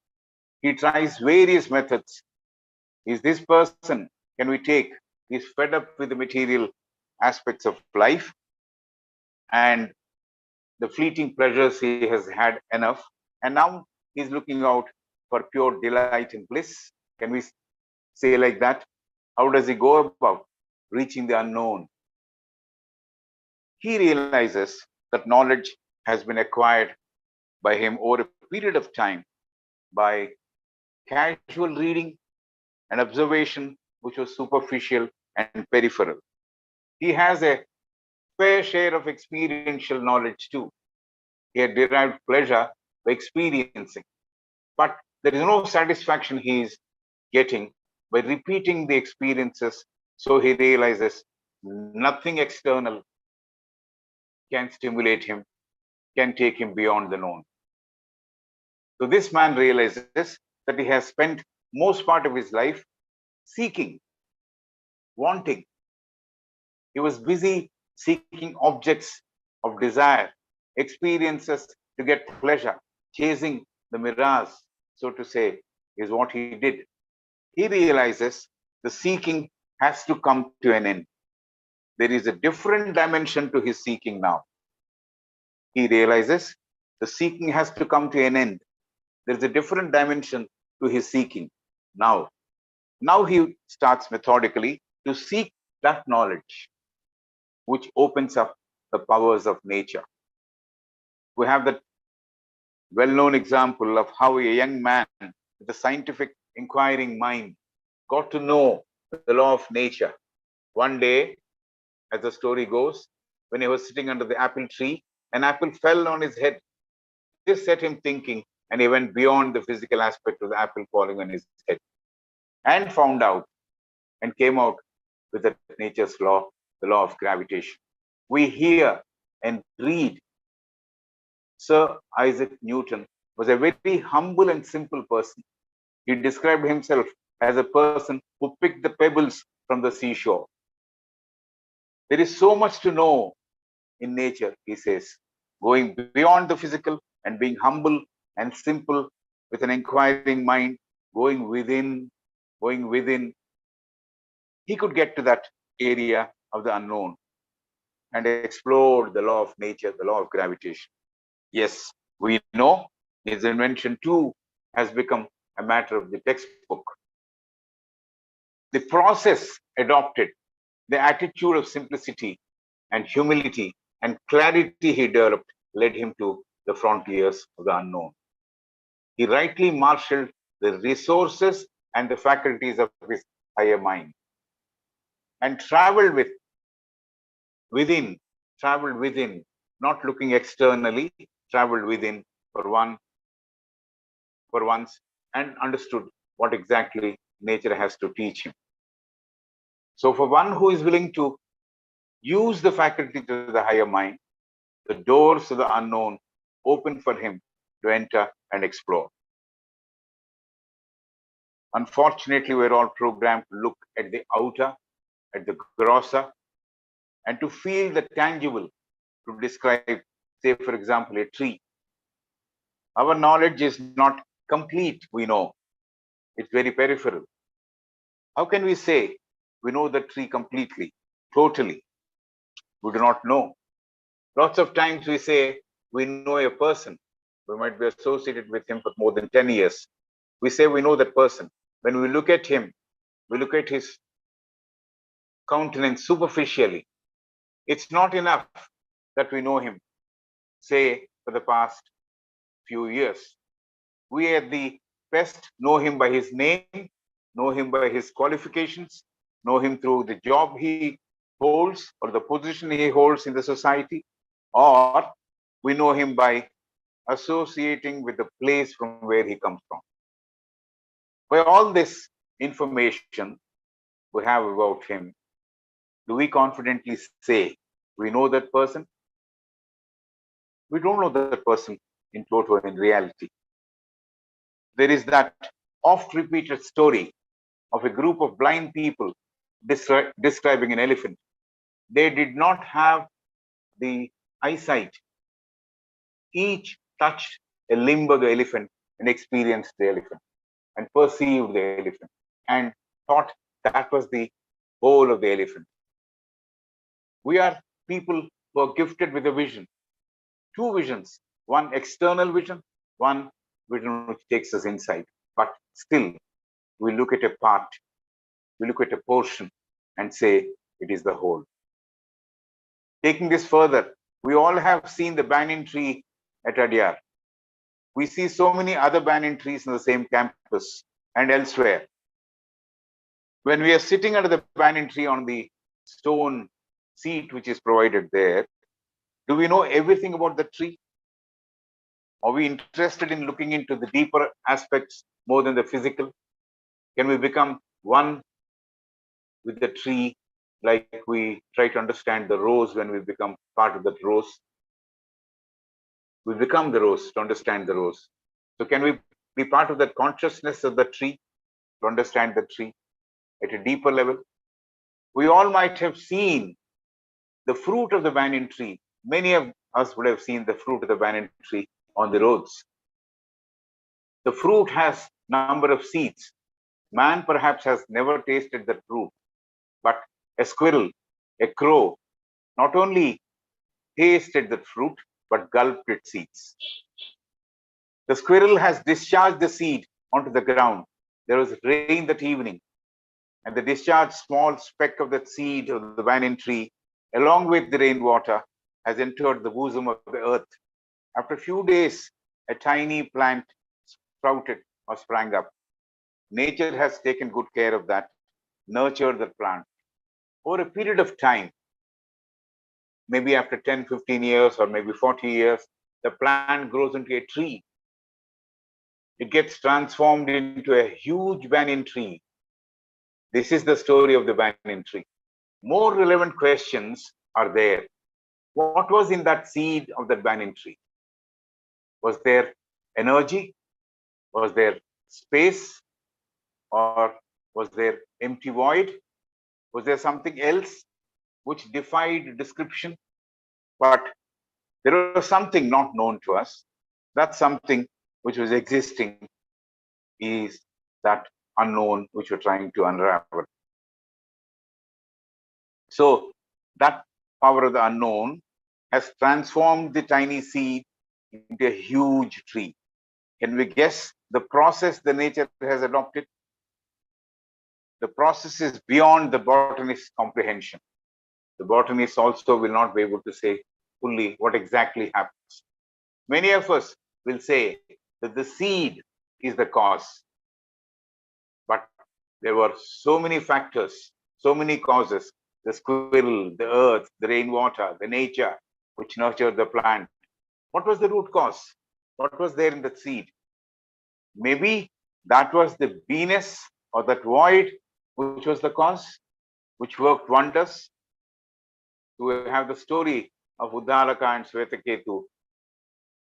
He tries various methods. Is this person, can we take, he's fed up with the material aspects of life and the fleeting pleasures he has had enough, and now he's looking out for pure delight and bliss. Can we say like that? How does he go about reaching the unknown? He realizes that knowledge has been acquired by him over a period of time by casual reading and observation, which was superficial and peripheral. He has a fair share of experiential knowledge too. He had derived pleasure by experiencing, but there is no satisfaction he is getting by repeating the experiences. So he realizes nothing external can stimulate him, can take him beyond the known. So this man realizes that he has spent most part of his life seeking, wanting. He was busy seeking objects of desire, experiences to get pleasure, chasing the mirage, so to say, is what he did. He realizes the seeking has to come to an end. There is a different dimension to his seeking now. He realizes the seeking has to come to an end. There's a different dimension to his seeking now. Now he starts methodically to seek that knowledge, which opens up the powers of nature. We have that well-known example of how a young man with a scientific inquiring mind got to know the law of nature. One day, as the story goes, when he was sitting under the apple tree, an apple fell on his head. This set him thinking, and he went beyond the physical aspect of the apple falling on his head and found out and came out with the nature's law, the law of gravitation. We hear and read Sir Isaac Newton was a very humble and simple person. He described himself as a person who picked the pebbles from the seashore. There is so much to know in nature, he says, going beyond the physical and being humble and simple with an inquiring mind, going within. He could get to that area of the unknown and explore the law of nature, the law of gravitation. Yes, we know his invention too has become a matter of the textbook. The process adopted, the attitude of simplicity and humility and clarity he developed led him to the frontiers of the unknown. He rightly marshaled the resources and the faculties of his higher mind and traveled within, not looking externally, traveled within for once, and understood what exactly nature has to teach him. So for one who is willing to use the faculty to the higher mind, the doors of the unknown open for him to enter and explore. Unfortunately, we're all programmed to look at the outer, at the grosser, and to feel the tangible, to describe, say, for example, a tree. Our knowledge is not complete, we know. It's very peripheral. How can we say we know the tree completely, totally? We do not know. Lots of times we say we know a person. We might be associated with him for more than 10 years. We say we know that person. When we look at him, we look at his countenance superficially. It's not enough that we know him, say, for the past few years. We at the best know him by his name, know him by his qualifications, know him through the job he holds or the position he holds in the society, or we know him by associating with the place from where he comes from. By all this information we have about him, do we confidently say we know that person? We don't know that person in toto in reality. There is that oft-repeated story of a group of blind people describing an elephant. They did not have the eyesight. Each touched a limb of the elephant and experienced the elephant and perceived the elephant and thought that was the whole of the elephant. We are people who are gifted with a vision, two visions, one external vision, one vision which takes us inside. But still, we look at a part, we look at a portion and say it is the whole. Taking this further, we all have seen the banyan tree at Adyar. We see so many other banyan trees in the same campus and elsewhere. When we are sitting under the banyan tree on the stone seat which is provided there, do we know everything about the tree? Are we interested in looking into the deeper aspects more than the physical? Can we become one with the tree like we try to understand the rose when we become part of that rose? We become the rose to understand the rose. So can we be part of that consciousness of the tree to understand the tree at a deeper level? We all might have seen the fruit of the banyan tree. Many of us would have seen the fruit of the banyan tree on the roads. The fruit has number of seeds. Man perhaps has never tasted that fruit, but a squirrel, a crow, not only tasted the fruit, but gulped its seeds. The squirrel has discharged the seed onto the ground. There was rain that evening, and the discharged small speck of that seed of the banyan tree, along with the rainwater, has entered the bosom of the earth. After a few days, a tiny plant sprouted or sprang up. Nature has taken good care of that, nurtured the plant. Over a period of time, maybe after 10, 15 years, or maybe 40 years, the plant grows into a tree. It gets transformed into a huge banyan tree. This is the story of the banyan tree. More relevant questions are there. What was in that seed of that banyan tree? Was there energy? Was there space? Or was there empty void? Was there something else which defied description? But there was something not known to us. That something which was existing is that unknown which we're trying to unravel. So that power of the unknown has transformed the tiny seed into a huge tree. Can we guess the process the nature has adopted? The process is beyond the botanist's comprehension. The botanist also will not be able to say fully what exactly happens. Many of us will say that the seed is the cause. But there were so many factors, so many causes, the squirrel, the earth, the rainwater, the nature, which nurtured the plant. What was the root cause? What was there in the seed? Maybe that was the beingness or that void which was the cause, which worked wonders. We have the story of Uddalaka and Swetaketu,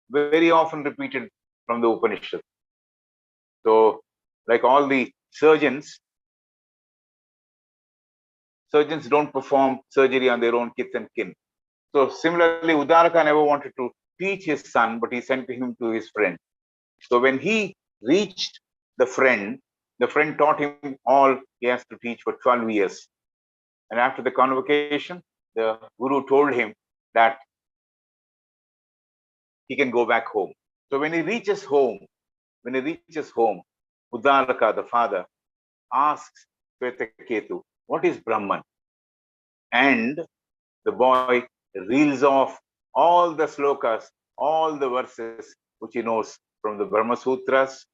very often repeated from the Upanishad. So, like all the surgeons don't perform surgery on their own kith and kin. So, similarly, Uddalaka never wanted to teach his son, but he sent him to his friend. So, when he reached the friend taught him all he has to teach for 12 years. And after the convocation, the guru told him that he can go back home. So when he reaches home, Uddalaka, the father, asks Swetaketu, what is Brahman? And the boy reels off all the slokas, all the verses which he knows from the Brahma Sutras,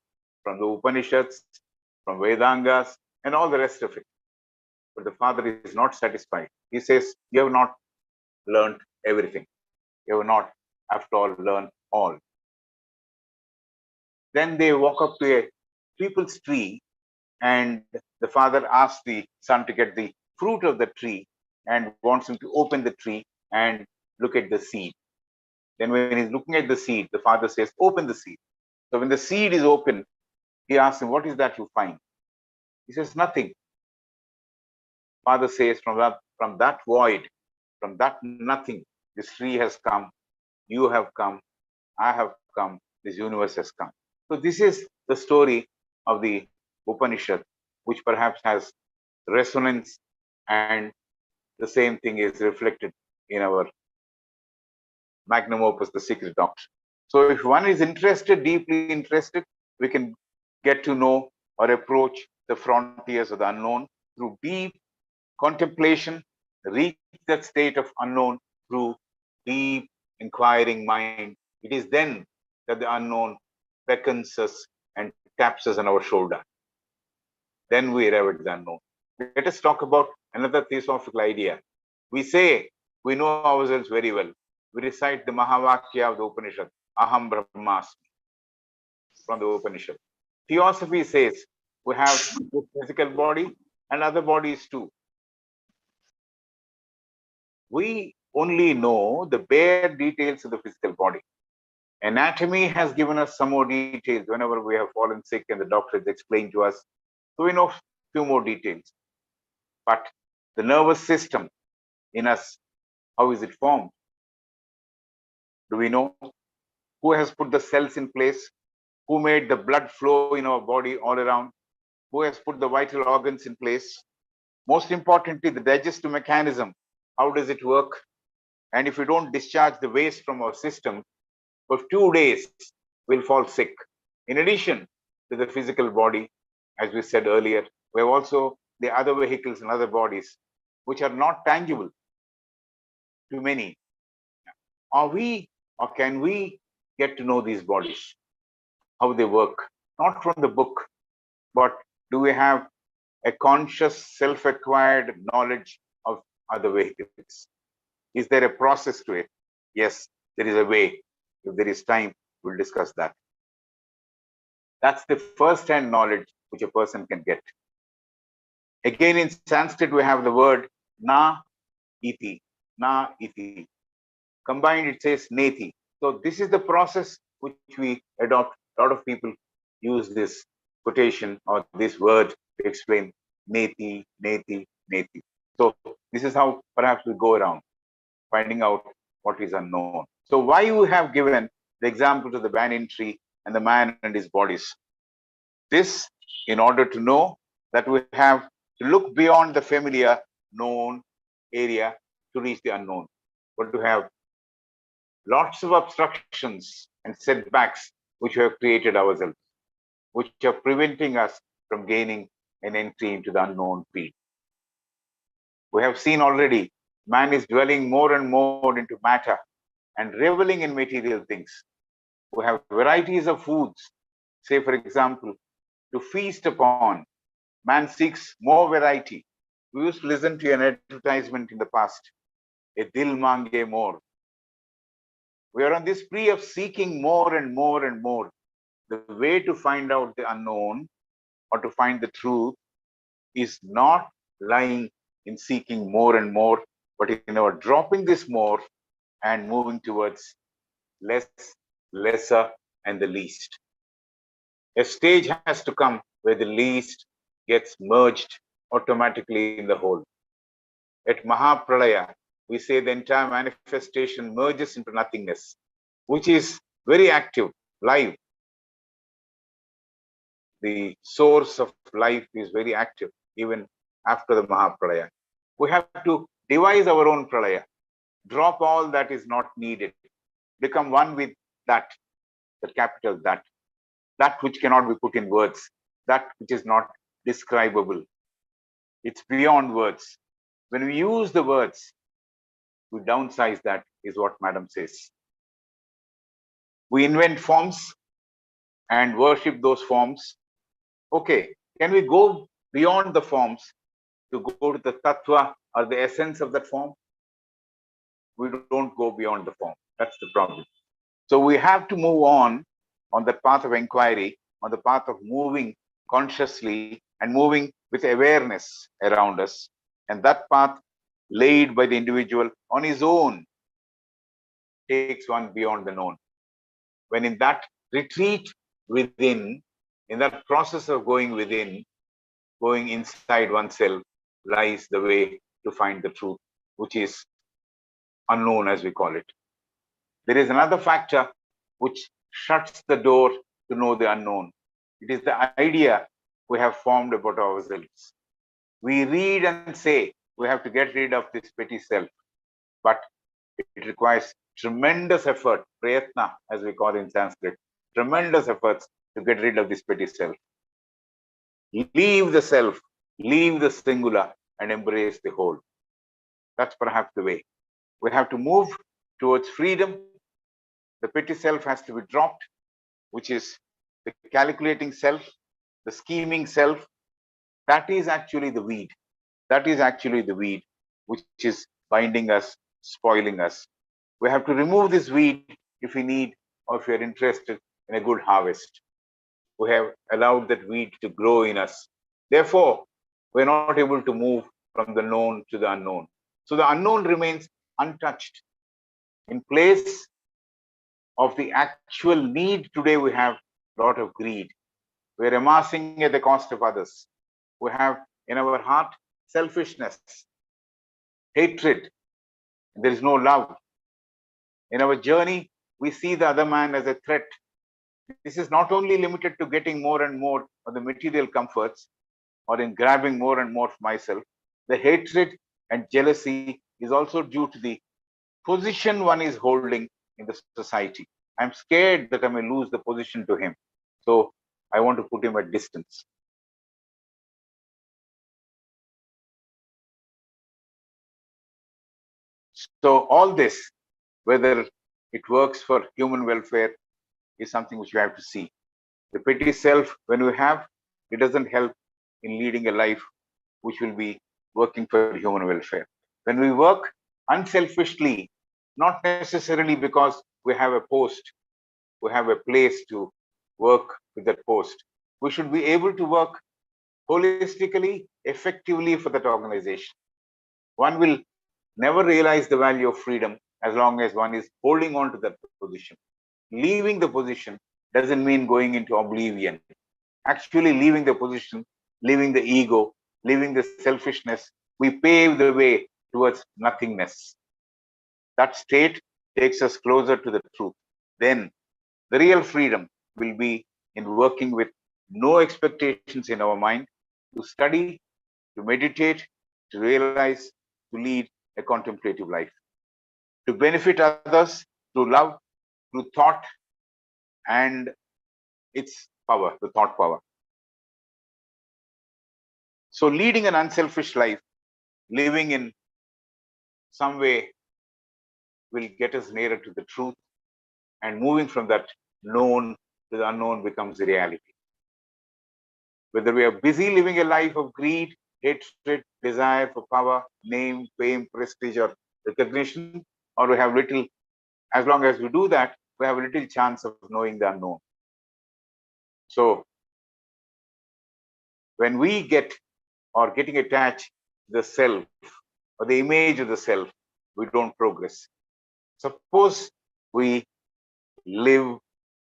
from the Upanishads, from Vedangas, and all the rest of it. But the father is not satisfied. He says, you have not learned everything. You have not, after all, learned all. Then they walk up to a people's tree, and the father asks the son to get the fruit of the tree and wants him to open the tree and look at the seed. Then when he's looking at the seed, the father says, open the seed. So when the seed is open, he asks him, what is that you find? He says, nothing. Father says, from that void, from that nothing, this tree has come, you have come, I have come, this universe has come. So this is the story of the Upanishad, which perhaps has resonance, and the same thing is reflected in our magnum opus, the Secret Doctrine. So if one is interested, deeply interested, we can get to know or approach the frontiers of the unknown through deep contemplation, reach that state of unknown through deep inquiring mind. It is then that the unknown beckons us and taps us on our shoulder. Then we arrive at the unknown. Let us talk about another theosophical idea. We say we know ourselves very well. We recite the Mahavakya of the Upanishad, Aham Brahmasmi, from the Upanishad. Theosophy says we have this physical body and other bodies too. We only know the bare details of the physical body. Anatomy has given us some more details whenever we have fallen sick and the doctor has explained to us. So we know few more details. But the nervous system in us, how is it formed? Do we know? Who has put the cells in place? Who made the blood flow in our body all around? Who has put the vital organs in place? Most importantly, the digestive mechanism. How does it work? And if we don't discharge the waste from our system, for 2 days, we'll fall sick. In addition to the physical body, as we said earlier, we have also the other vehicles and other bodies, which are not tangible to many. Are we, or can we get to know these bodies, how they work? Not from the book, but do we have a conscious, self-acquired knowledge of other vehicles? Is there a process to it? Yes, there is a way. If there is time, we'll discuss that. That's the first-hand knowledge which a person can get. Again, in Sanskrit, we have the word na iti, na iti. Combined, it says neti. So this is the process which we adopt. A lot of people use this quotation or this word to explain neti, neti, neti. So this is how perhaps we go around finding out what is unknown. So why you have given the example to the banyan tree and the man and his bodies? This in order to know that we have to look beyond the familiar known area to reach the unknown, but to have lots of obstructions and setbacks which we have created ourselves, which are preventing us from gaining an entry into the unknown field. We have seen already, man is dwelling more and more into matter and reveling in material things. We have varieties of foods, say for example, to feast upon. Man seeks more variety. We used to listen to an advertisement in the past, a dil mange more. We are on this spree of seeking more and more and more. The way to find out the unknown or to find the truth is not lying in seeking more and more, but in our dropping this more and moving towards less, lesser, and the least. A stage has to come where the least gets merged automatically in the whole. At Mahapralaya, we say the entire manifestation merges into nothingness, which is very active, live. The source of life is very active even after the Mahapralaya. We have to devise our own Pralaya, drop all that is not needed, become one with that, the capital that which cannot be put in words, that which is not describable. It's beyond words. When we use the words, we downsize that, is what Madam says. We invent forms and worship those forms. Okay, can we go beyond the forms to go to the tattva or the essence of that form? We don't go beyond the form. That's the problem. So we have to move on the path of inquiry, on the path of moving consciously and moving with awareness around us. And that path laid by the individual on his own takes one beyond the known. When in that retreat within, in that process of going within, going inside oneself, lies the way to find the truth, which is unknown, as we call it. There is another factor which shuts the door to know the unknown. It is the idea we have formed about ourselves. We read and say we have to get rid of this petty self, but it requires tremendous effort, prayatna, as we call in Sanskrit, tremendous efforts to get rid of this petty self. Leave the self, leave the singular, and embrace the whole. That's perhaps the way. We have to move towards freedom. The petty self has to be dropped, which is the calculating self, the scheming self. That is actually the weed. That is actually the weed which is binding us, spoiling us. We have to remove this weed if we need or if we are interested in a good harvest. We have allowed that weed to grow in us. Therefore, we are not able to move from the known to the unknown. So the unknown remains untouched. In place of the actual need, today we have a lot of greed. We are amassing at the cost of others. We have in our heart selfishness, hatred. There is no love. In our journey, we see the other man as a threat. This is not only limited to getting more and more of the material comforts or in grabbing more and more for myself. The hatred and jealousy is also due to the position one is holding in the society. I'm scared that I may lose the position to him. So I want to put him at distance. So all this, whether it works for human welfare, is something which we have to see. The petty self, when we have, it doesn't help in leading a life which will be working for human welfare. When we work unselfishly, not necessarily because we have a post, we have a place to work with that post. We should be able to work holistically, effectively for that organization. One will never realize the value of freedom as long as one is holding on to that position. Leaving the position doesn't mean going into oblivion. Actually, leaving the position, leaving the ego, leaving the selfishness, we pave the way towards nothingness. That state takes us closer to the truth. Then the real freedom will be in working with no expectations in our mind, to study, to meditate, to realize, to lead a contemplative life, to benefit others through love, through thought and its power, the thought power. So leading an unselfish life, living in some way, will get us nearer to the truth, and moving from that known to the unknown becomes a reality. Whether we are busy living a life of greed, hatred, desire for power, name, fame, prestige, or recognition, or we have little, as long as we do that, we have a little chance of knowing the unknown. So when we get or getting attached to the self or the image of the self, we don't progress. Suppose we live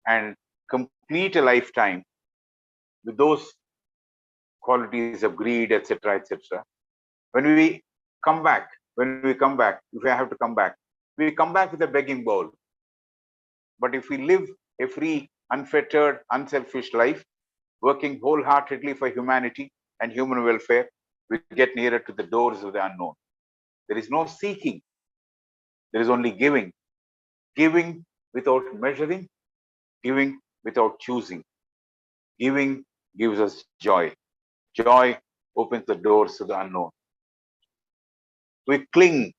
and complete a lifetime with those qualities of greed, etc., etc. When we come back, if we have to come back, we come back with a begging bowl. But if we live a free, unfettered, unselfish life, working wholeheartedly for humanity and human welfare, we get nearer to the doors of the unknown. There is no seeking. There is only giving. Giving without measuring, giving without choosing. Giving gives us joy. Joy opens the doors to the unknown. We cling,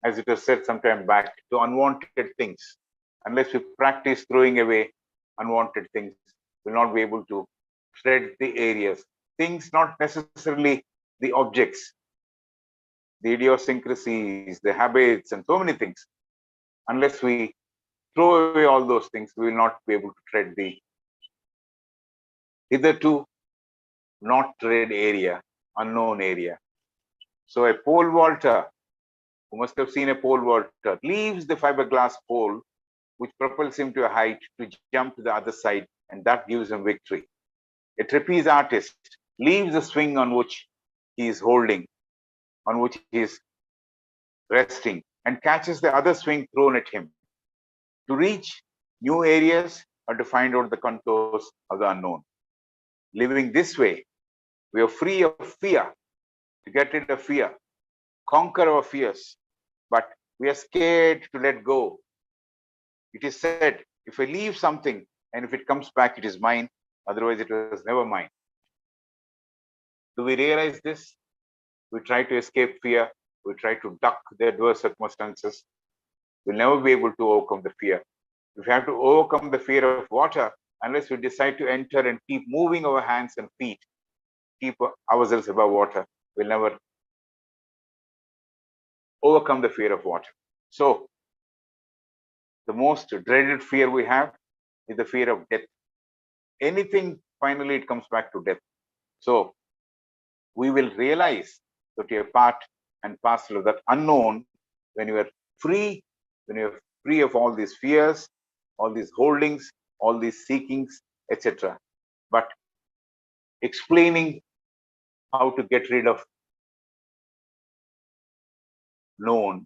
as it was said some time back, to unwanted things. Unless we practice throwing away unwanted things, we'll not be able to tread the areas. Things, not necessarily the objects, the idiosyncrasies, the habits, and so many things. Unless we throw away all those things, we will not be able to tread the hitherto not tread area, unknown area. So a pole vaulter who must have seen a pole vaulter, leaves the fiberglass pole, which propels him to a height to jump to the other side, and that gives him victory. A trapeze artist leaves the swing on which he is holding, on which he is resting, and catches the other swing thrown at him. To reach new areas or to find out the contours of the unknown. Living this way, we are free of fear, to get rid of fear, conquer our fears, but we are scared to let go. It is said, if I leave something and if it comes back, it is mine, otherwise it was never mine. Do we realize this? We try to escape fear, we try to duck the adverse circumstances. We'll never be able to overcome the fear. If we have to overcome the fear of water, unless we decide to enter and keep moving our hands and feet, keep ourselves above water, we'll never overcome the fear of water. So, the most dreaded fear we have is the fear of death. Anything, finally, it comes back to death. So, we will realize that we are part and parcel of that unknown when you are free, when you are free of all these fears, all these holdings, all these seekings, etc. But explaining how to get rid of known,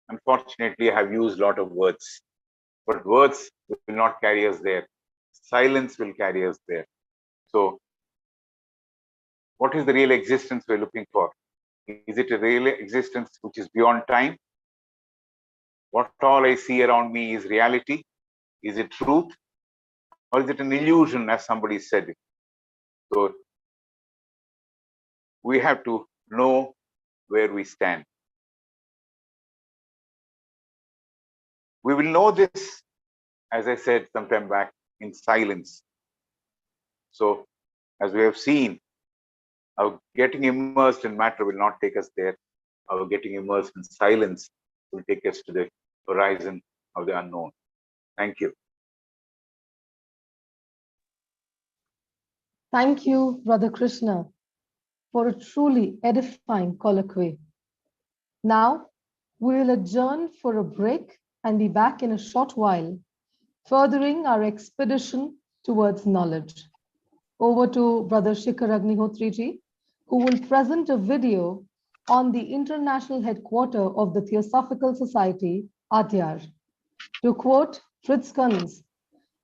unfortunately, I have used a lot of words, but words will not carry us there. Silence will carry us there. So, what is the real existence we're looking for? Is it a real existence which is beyond time? What all I see around me is reality? Is it truth? Or is it an illusion, as somebody said? So, we have to know where we stand. We will know this, as I said sometime back, in silence. So, as we have seen, our getting immersed in matter will not take us there. Our getting immersed in silence will take us to the horizon of the unknown. Thank you. Thank you, Brother Krishna, for a truly edifying colloquy. Now, we will adjourn for a break and be back in a short while, furthering our expedition towards knowledge. Over to Brother Shikhar Agnihotriji, who will present a video on the international headquarters of the Theosophical Society, ADYAR. To quote Fritz Kunz,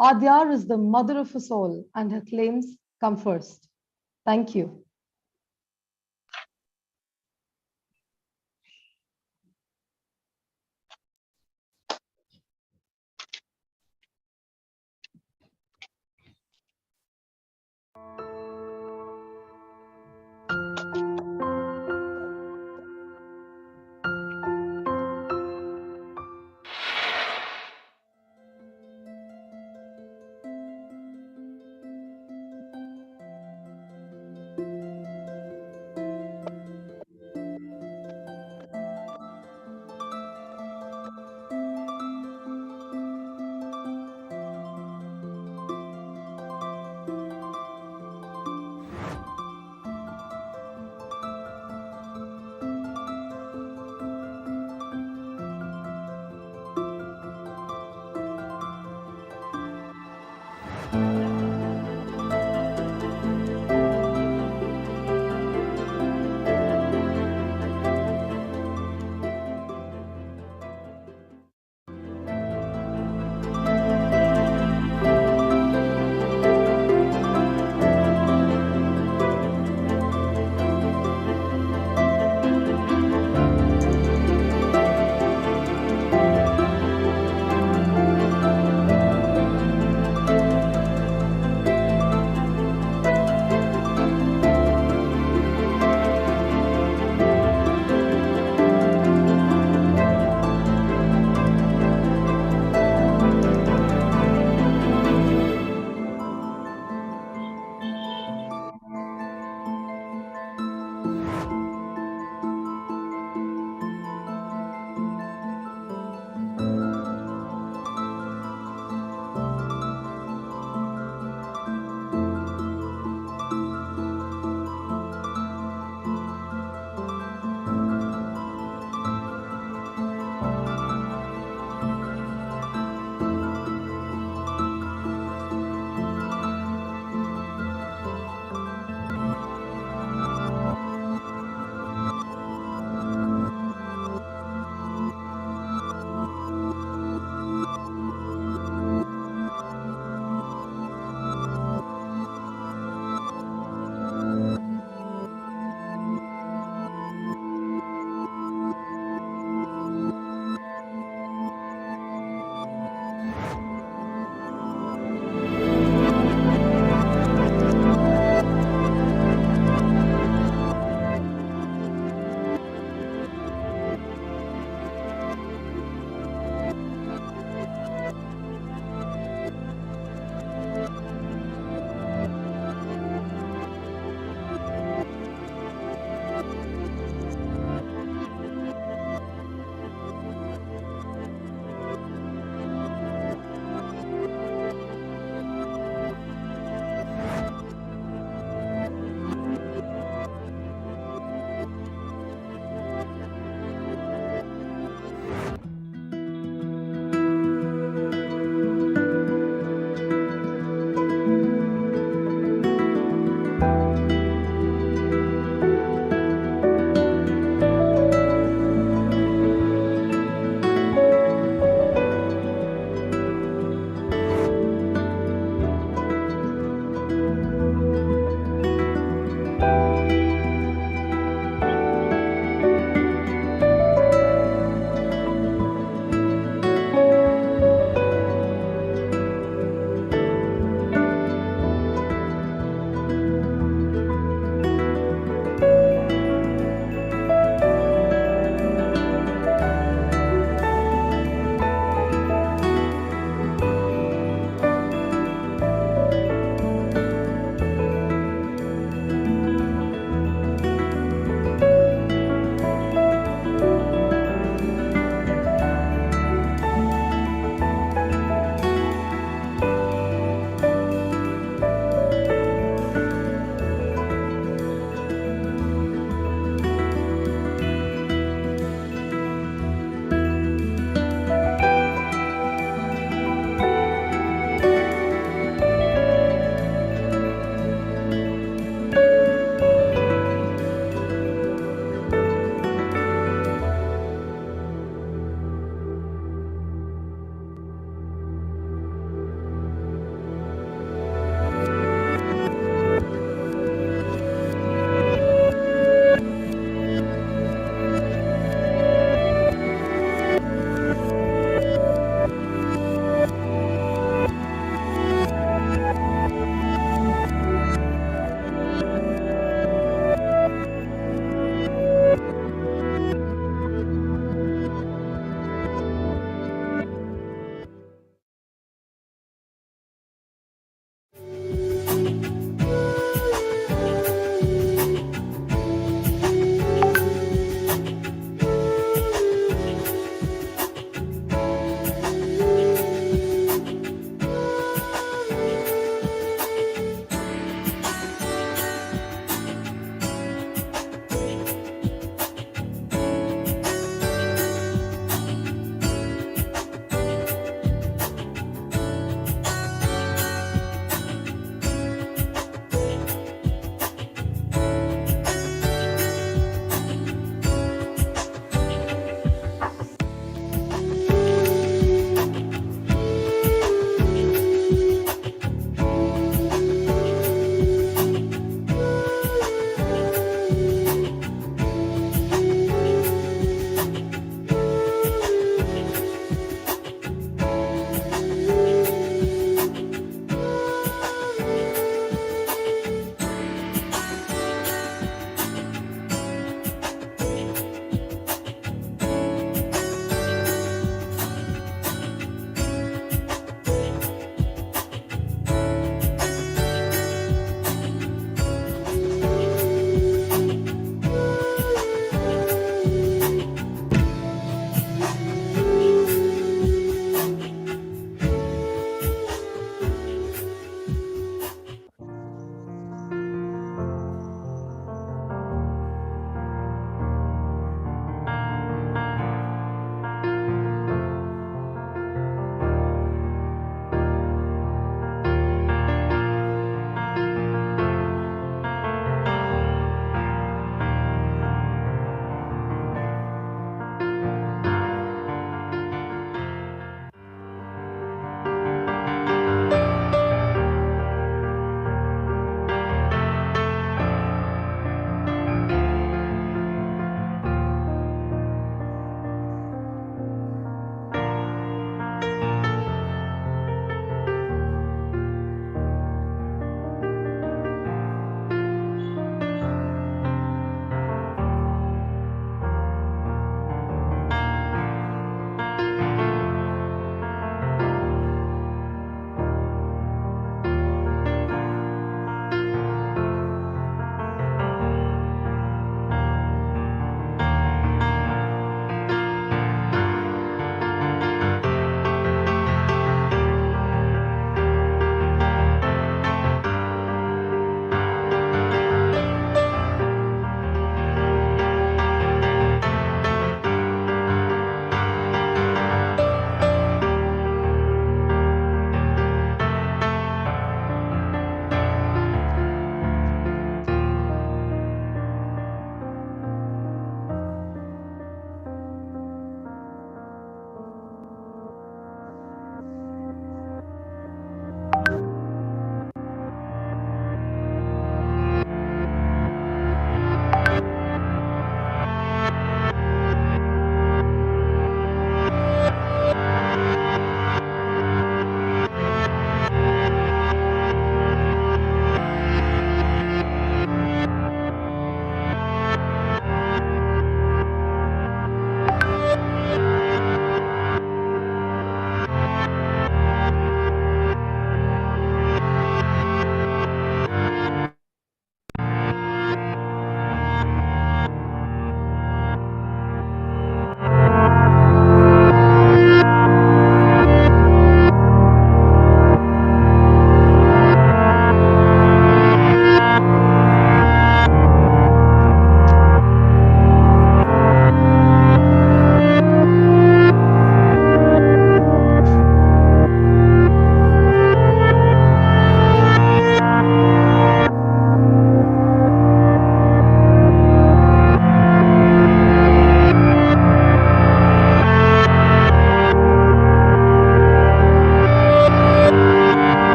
ADYAR is the mother of us all, and her claims come first. Thank you.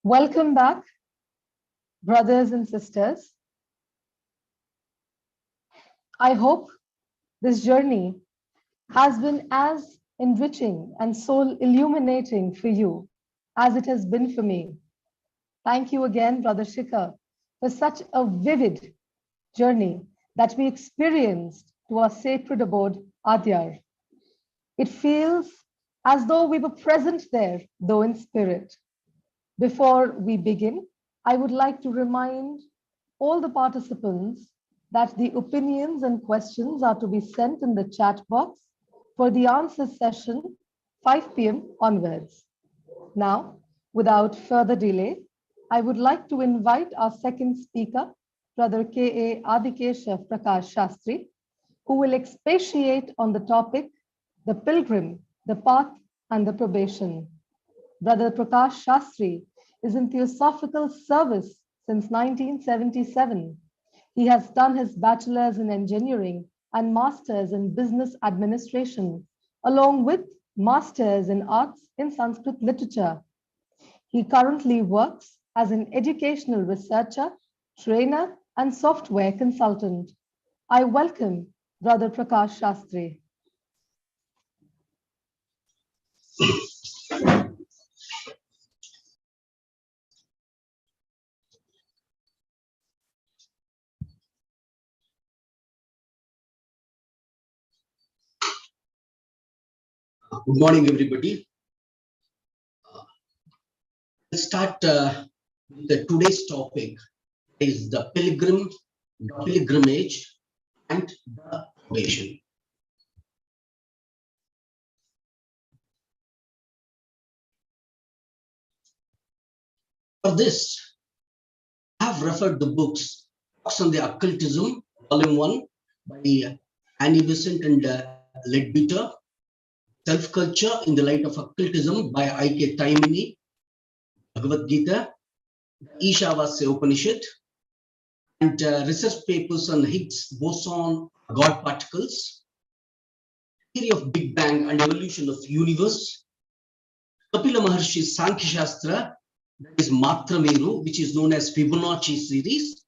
Welcome back, brothers and sisters. I hope this journey has been as enriching and soul illuminating for you as it has been for me. Thank you again, Brother Shikhar, for such a vivid journey that we experienced to our sacred abode, Adyar. It feels as though we were present there, though in spirit. Before we begin, I would like to remind all the participants that the opinions and questions are to be sent in the chat box for the answer session 5 p.m. onwards. Now, without further delay, I would like to invite our second speaker, Brother K.A. Adikeshava Prakash Sastry, who will expatiate on the topic, the Pilgrim, the Path and the Probation. Brother Prakash Sastry is in Theosophical service since 1977. He has done his bachelor's in engineering and master's in business administration, along with master's in arts in Sanskrit literature. He currently works as an educational researcher, trainer, and software consultant. I welcome Brother Prakash Sastry. Good morning, everybody. Let's start with today's topic is the pilgrim, the pilgrimage, and the probation. For this, I have referred the books on the Occultism, Volume 1 by Annie Besant and Leadbeater, Self-Culture in the Light of Occultism by I.K. Taimini, Bhagavad Gita, Ishavasya Upanishad, and research papers on Higgs boson, God particles, theory of Big Bang and evolution of universe, Kapila Maharshi's Sankhya Shastra, that is Matrameru, which is known as Fibonacci series,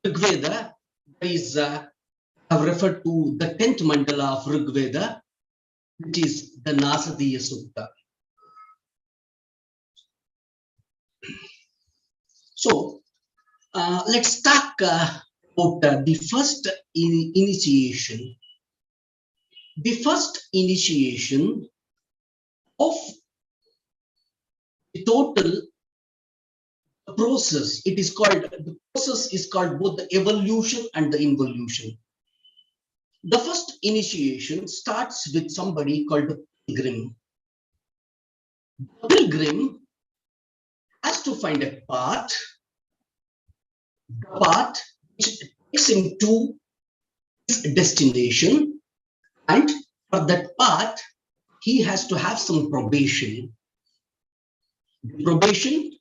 Rigveda, that is I've referred to the 10th mandala of Rigveda, which is the Nasadiya Sutta. So let's talk about the first initiation. The first initiation of the total process, the process is called both the evolution and the involution. The first initiation starts with somebody called a pilgrim. The pilgrim has to find a path, the path which takes him to his destination, and for that path, he has to have some probation. The probation,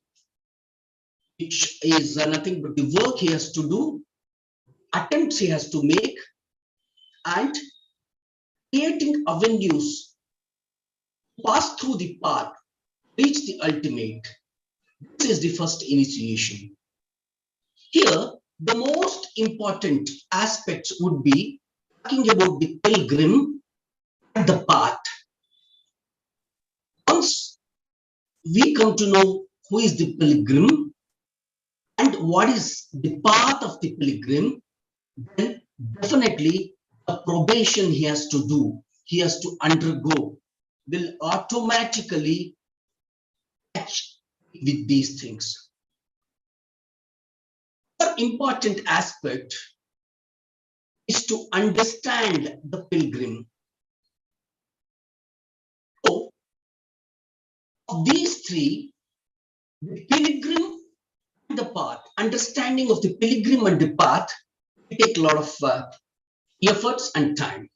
which is nothing but the work he has to do, attempts he has to make, and creating avenues, pass through the path, reach the ultimate. This is the first initiation. Here, the most important aspects would be talking about the pilgrim and the path. Once we come to know who is the pilgrim and what is the path of the pilgrim, then definitely the probation he has to do, he has to undergo, will automatically match with these things. The important aspect is to understand the pilgrim. So, of these three, the pilgrim and the path, understanding of the pilgrim and the path, will take a lot of efforts and time.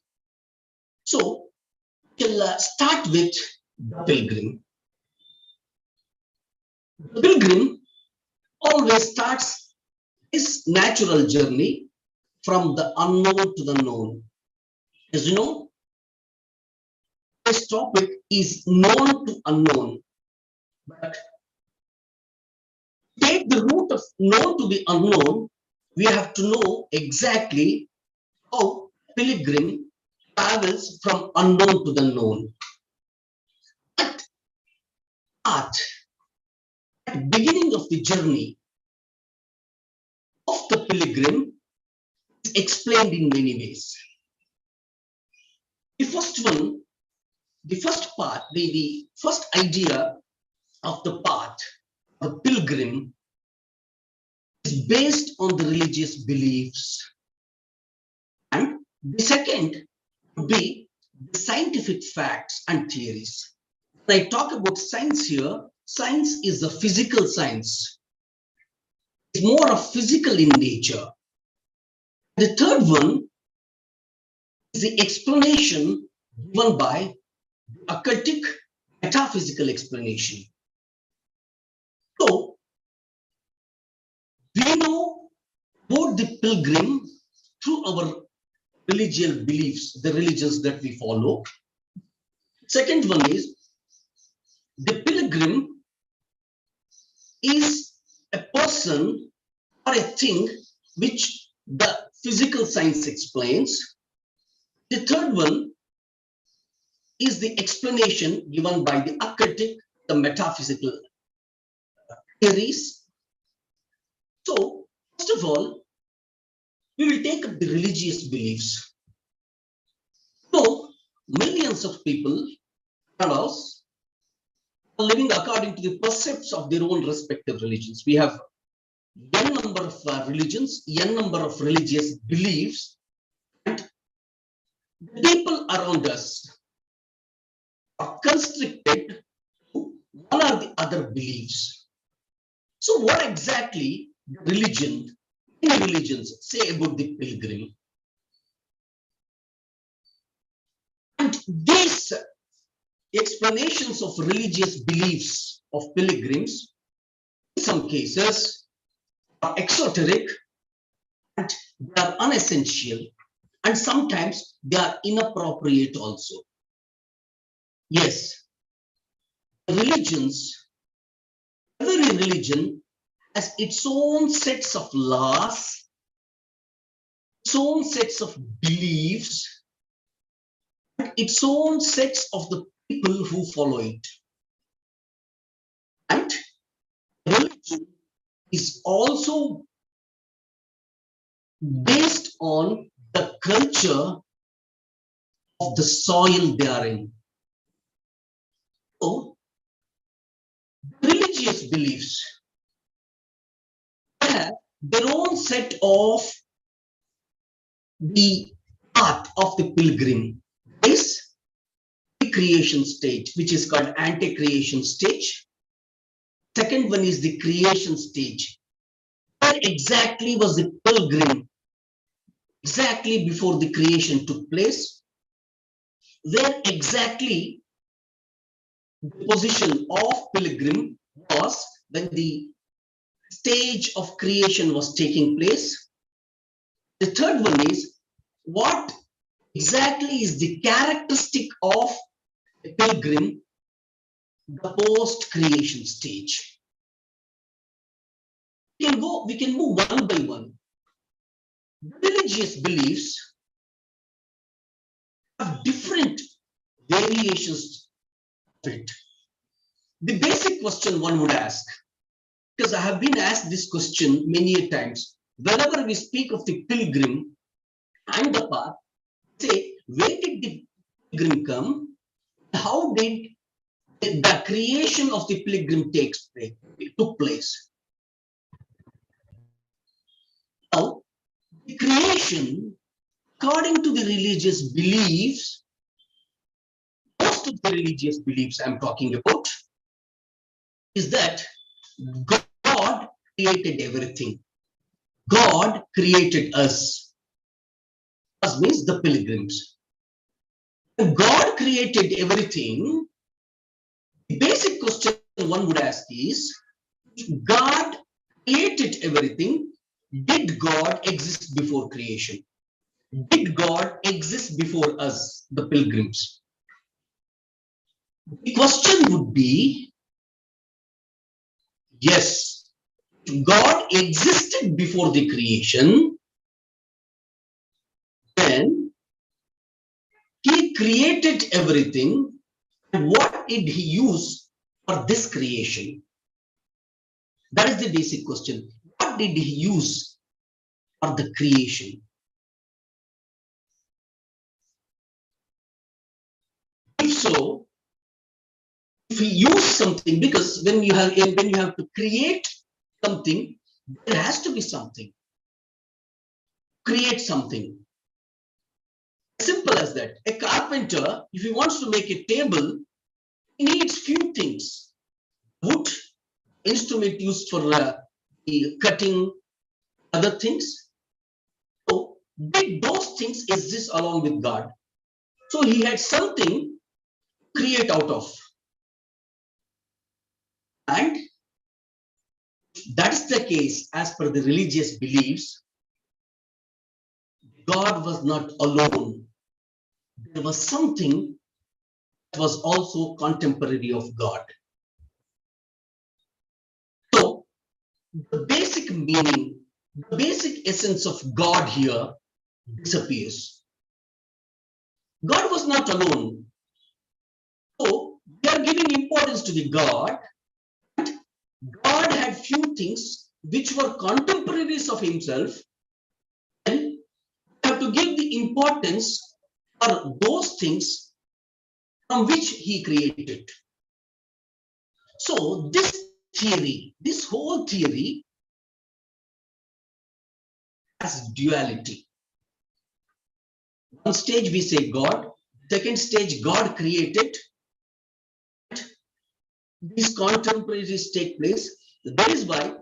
So, we'll start with the pilgrim. The pilgrim always starts his natural journey from the unknown to the known. As you know, this topic is known to unknown, but take the route of known to the unknown, we have to know exactly how pilgrim travels from unknown to the known. At beginning of the journey of the pilgrim is explained in many ways. The first one, the first part, the first idea of the path, the pilgrim, is based on the religious beliefs. And the second would be the scientific facts and theories. When I talk about science here, science is a physical science. It's more of physical in nature. The third one is the explanation given by the occultic metaphysical explanation. So, we know about the pilgrim through our religious beliefs, the religions that we follow. Second one is the pilgrim is a person or a thing which the physical science explains. The third one is the explanation given by the occultic, the metaphysical theories. So, first of all, we will take up the religious beliefs. So, millions of people around us are living according to the precepts of their own respective religions. We have n number of religions, n number of religious beliefs, and the people around us are constricted to one or the other beliefs. So, what exactly many religions say about the pilgrim? And these explanations of religious beliefs of pilgrims, in some cases, are exoteric and they are unessential, and sometimes they are inappropriate also. Yes, religions, every religion has its own sets of laws, its own sets of beliefs, and its own sets of the people who follow it. And religion is also based on the culture of the soil they are in. So, religious beliefs have their own set of the path of the pilgrim. Is the creation stage, which is called anti-creation stage. Second one is the creation stage. Where exactly was the pilgrim? Exactly before the creation took place. Where exactly the position of pilgrim was when the stage of creation was taking place. The third one is what exactly is the characteristic of a pilgrim, the post-creation stage. We can move one by one. Religious beliefs have different variations of it. The basic question one would ask, because I have been asked this question many times, whenever we speak of the pilgrim and the path, say, when did the pilgrim come? How did the creation of the pilgrim took place? Now, the creation, according to the religious beliefs, most of the religious beliefs I'm talking about, is that God created everything. God created us. Us means the pilgrims. When God created everything, the basic question one would ask is, God created everything. Did God exist before creation? Did God exist before us, the pilgrims? The question would be, yes, God existed before the creation, then he created everything. And what did he use for this creation? That is the basic question. What did he use for the creation? If so, if he used something, because when you have to create something, there has to be something. Create something. Simple as that. A carpenter, if he wants to make a table, he needs few things. Wood, instrument used for cutting, other things. So did those things exist along with God? So he had something to create out of. And if that's the case, as per the religious beliefs, God was not alone. There was something that was also contemporary of God. So the basic meaning, the basic essence of God here disappears. God was not alone. So we are giving importance to the God. God had few things which were contemporaries of himself, and we have to give the importance for those things from which he created. So this theory, this whole theory has duality. One stage we say God, second stage God created. These contemporaries take place. That is why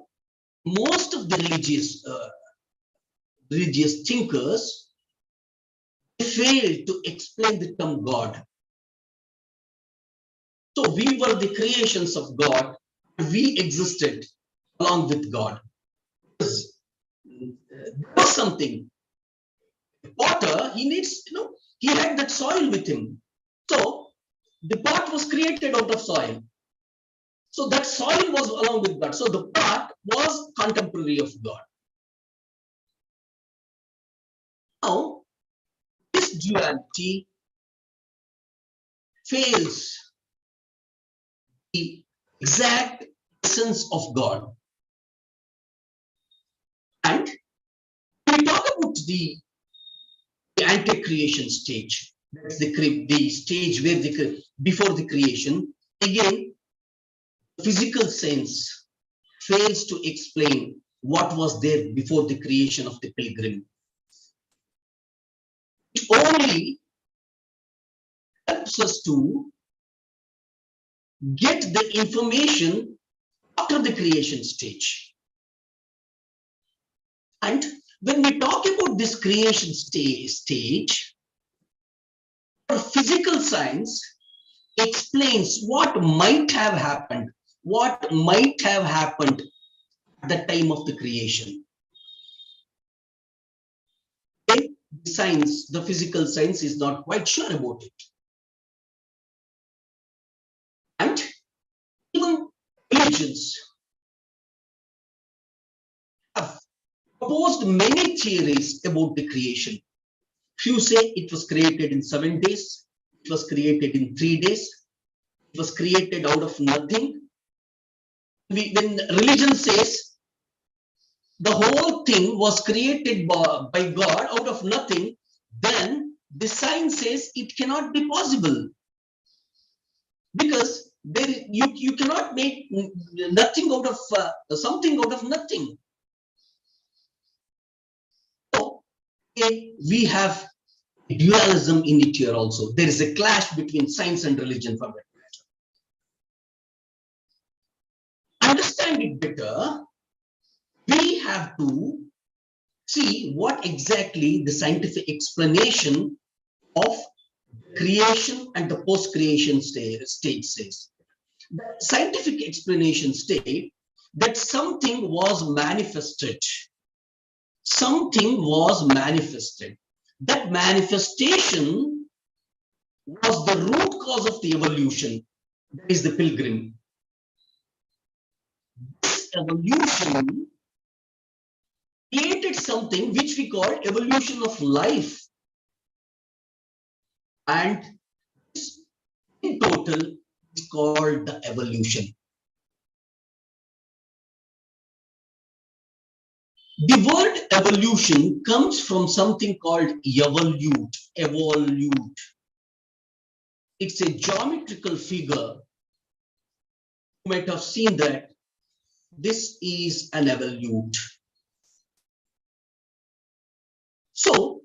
most of the religious thinkers fail to explain the term God. So we were the creations of God. We existed along with God. There was something. Potter, he needs, he had that soil with him. So the pot was created out of soil. So that soil was along with God. So the pot was contemporary of God. Now, this duality fails the exact essence of God. And when we talk about the anti-creation stage, that's the stage where before the creation, again, physical sense fails to explain what was there before the creation of the pilgrim. It only helps us to get the information after the creation stage. And when we talk about this creation stage, our physical science explains what might have happened at the time of the creation. The physical science is not quite sure about it. And even religions have proposed many theories about the creation. Few say it was created in 7 days, it was created in 3 days, it was created out of nothing. When religion says the whole thing was created by God out of nothing, then the science says it cannot be possible. Because you cannot make nothing out of something out of nothing. So we have dualism in it here also. There is a clash between science and religion for that matter. Understand it better, we have to see what exactly the scientific explanation of creation and the post-creation stage says. The scientific explanation states that something was manifested. Something was manifested. That manifestation was the root cause of the evolution. That is the pilgrim. This evolution created something which we call evolution of life. And this in total is called the evolution. The word evolution comes from something called evolute, evolute. It's a geometrical figure. You might have seen that this is an evolute. So,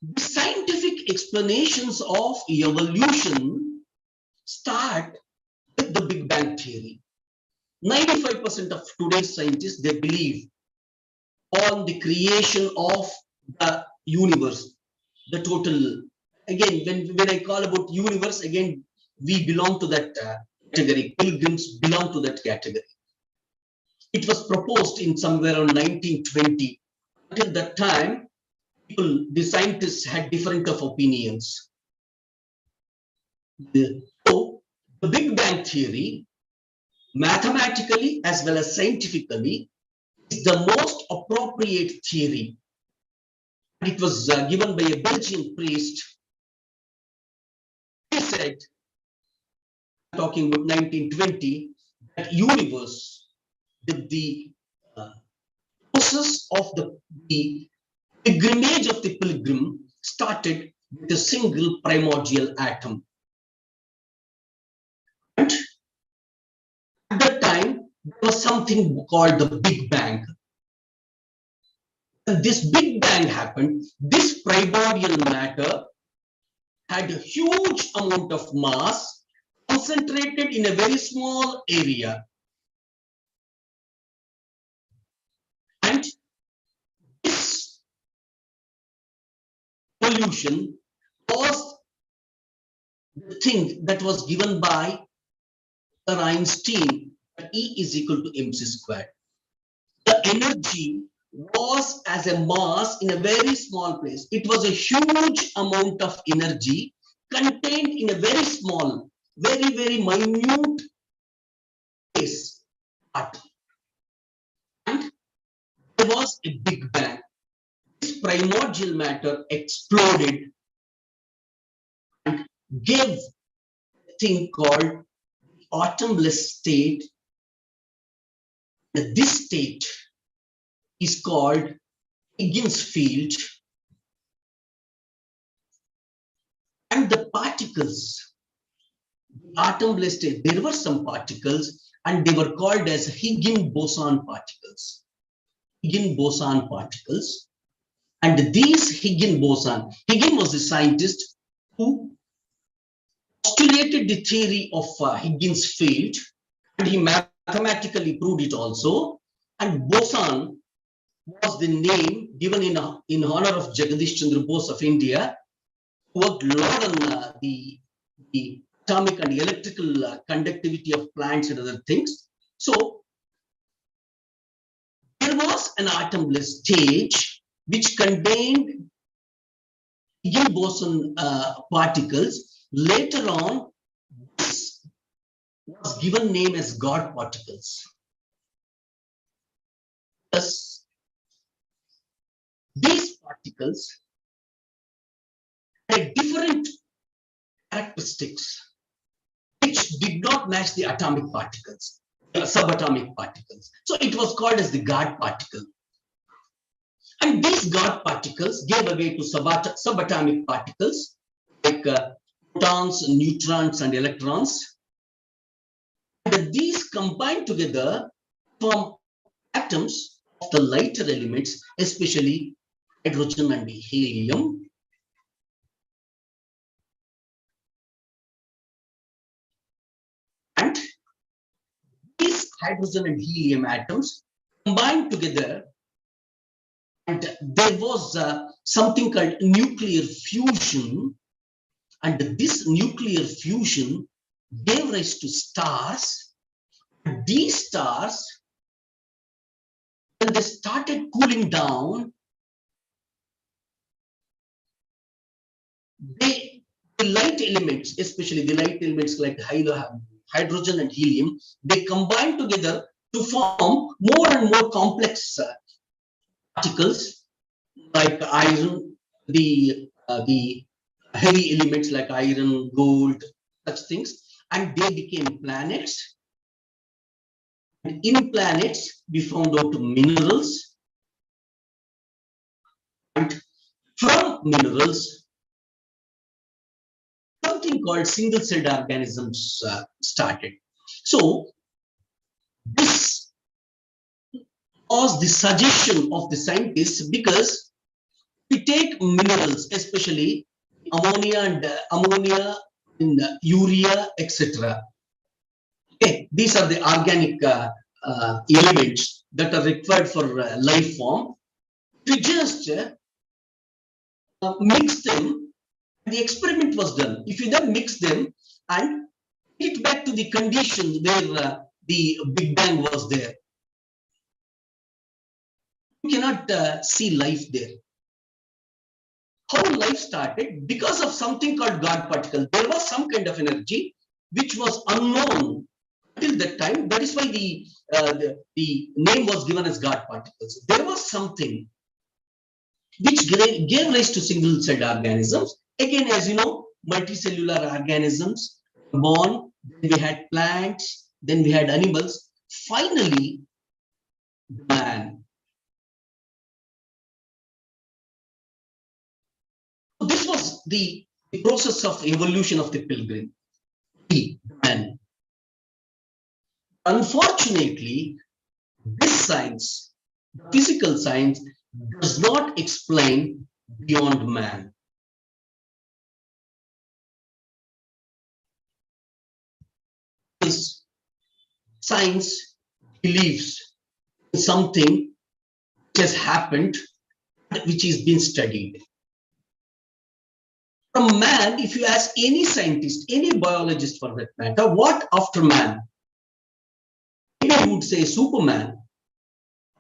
the scientific explanations of evolution start with the Big Bang theory. 95% of today's scientists, they believe on the creation of the universe, the total. Again, when I call about universe, again, we belong to that category. Pilgrims belong to that category. It was proposed in somewhere around 1920. Until that time, people, the scientists had different of opinions. So, the Big Bang theory, mathematically as well as scientifically, is the most appropriate theory. It was given by a Belgian priest. He said, talking about 1920, that universe, the process of the pilgrimage of the pilgrim started with a single primordial atom. And at that time, there was something called the Big Bang. When this Big Bang happened, this primordial matter had a huge amount of mass concentrated in a very small area. And this evolution was the thing that was given by Einstein, that E is equal to mc squared. The energy was as a mass in a very small place. It was a huge amount of energy contained in a very small, very, very minute space. And there was a Big Bang. This primordial matter exploded and gave a thing called atomless state. And this state is called Higgins field, and the particles, atomless state, there were some particles and they were called as Higgs boson particles. Higgs boson particles. And these Higgs boson, Higgs was a scientist who postulated the theory of Higgins field, and he mathematically proved it also. And boson was the name given in honor of Jagadish Chandra Bose of India, who worked a lot on the atomic and electrical conductivity of plants and other things. So there was an atomless stage which contained Higgs boson particles. Later on, this was given name as God particles. Thus, these particles had different characteristics which did not match the atomic particles, subatomic particles. So it was called as the God particle. And these God particles gave away to subatomic particles like protons, neutrons, and electrons. And these combined together form atoms of the lighter elements, especially hydrogen and helium. And these hydrogen and helium atoms combined together, and there was something called nuclear fusion. And this nuclear fusion gave rise to stars. And these stars, when they started cooling down, the light elements, especially the light elements like hydrogen and helium, they combine together to form more and more complex particles like iron, the heavy elements like iron, gold, such things, and they became planets. And in planets, we found out minerals, and from minerals, something called single-celled organisms started. So this was the suggestion of the scientists, because we take minerals, especially ammonia and urea, etc. Okay, these are the organic elements that are required for life form. We just mix them. The experiment was done. If you then mix them and get back to the conditions where the Big Bang was there, you cannot see life there. How life started? Because of something called God particle. There was some kind of energy which was unknown till that time. That is why the name was given as God particles. There was something which gave rise to single-celled organisms. Again, as you know, multicellular organisms were born. Then we had plants. Then we had animals. Finally, man. This was the process of evolution of the Pilgrim, the man. Unfortunately, this science, physical science, does not explain beyond man. This science believes in something which has happened, which is being studied. From man, if you ask any scientist, any biologist for that matter, what after man? Maybe would say Superman,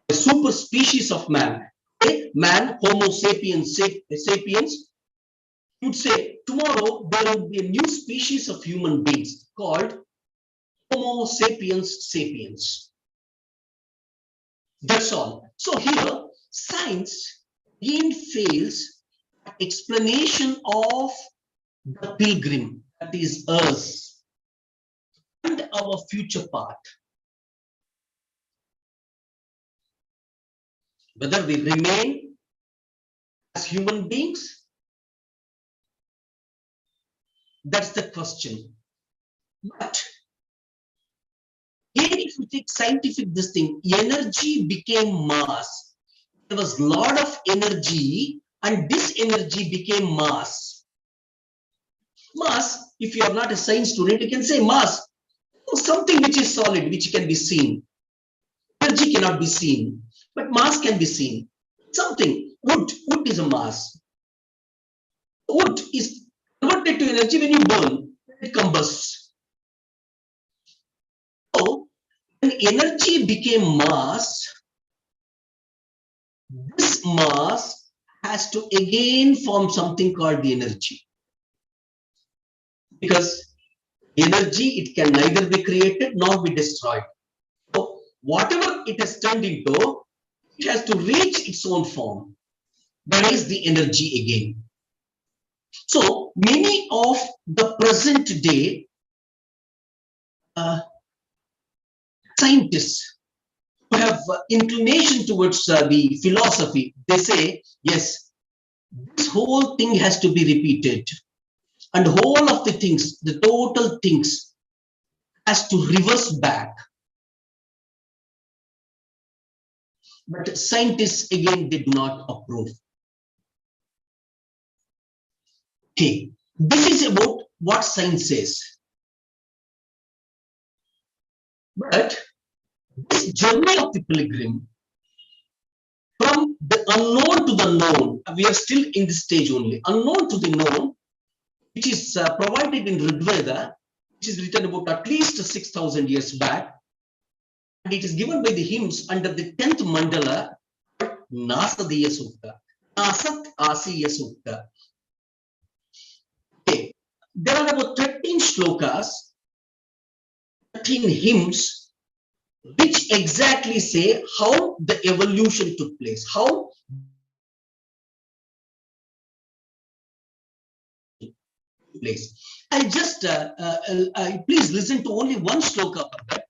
a super species of man. Man, Homo sapiens, sapiens, would say tomorrow there will be a new species of human beings called Homo sapiens sapiens. That's all. So here, science again fails explanation of the pilgrim, that is us, and our future path. Whether we remain as human beings, that's the question. But again, if you take scientific this thing, energy became mass. There was a lot of energy, and this energy became mass. Mass, if you are not a science student, you can say mass, something which is solid, which can be seen. Energy cannot be seen, but mass can be seen. Something, wood is a mass. Wood is converted to energy when you burn, it combusts. So, when energy became mass, this mass has to again form something called the energy. Because energy, it can neither be created nor be destroyed. So whatever it has turned into, it has to reach its own form. That is the energy again. So many of the present day scientists who have inclination towards the philosophy, they say, yes, this whole thing has to be repeated. And whole of the things, the total things, has to reverse back. But scientists, again, they do not approve. Okay, this is about what science says. But this journey of the pilgrim, from the unknown to the known, we are still in this stage only, unknown to the known, which is provided in Rig Veda, which is written about at least 6,000 years back. And it is given by the hymns under the 10th mandala, Nasadaya Sukta, Nasat Asiya Sukta. Okay. There are about 13 shlokas, 13 hymns which exactly say how the evolution took place, how place. I just please listen to only one shloka of that.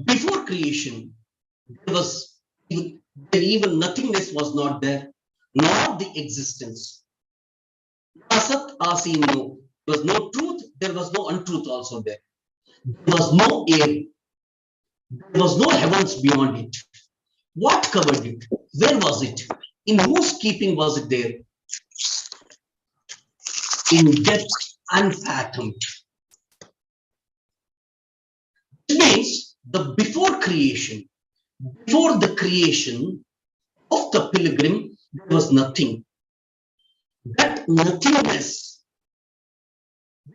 Before creation, there was even nothingness was not there, nor the existence. Asat asino. There was no truth, there was no untruth also there. There was no air, there was no heavens beyond it. What covered it? Where was it? In whose keeping was it there? In depth unfathomed. It means the before the creation of the pilgrim, there was nothing. That nothingness,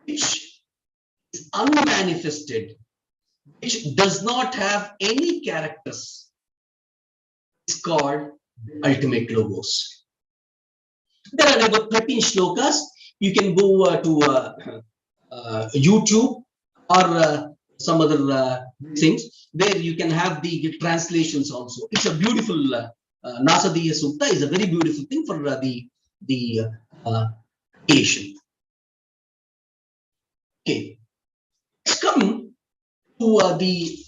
which is unmanifested, which does not have any characters, is called the ultimate logos. There are about 13 shlokas. You can go to YouTube or some other things where you can have the translations also. It's a beautiful Nasadiya Sutta is a very beautiful thing for the creation. Okay, let's come to the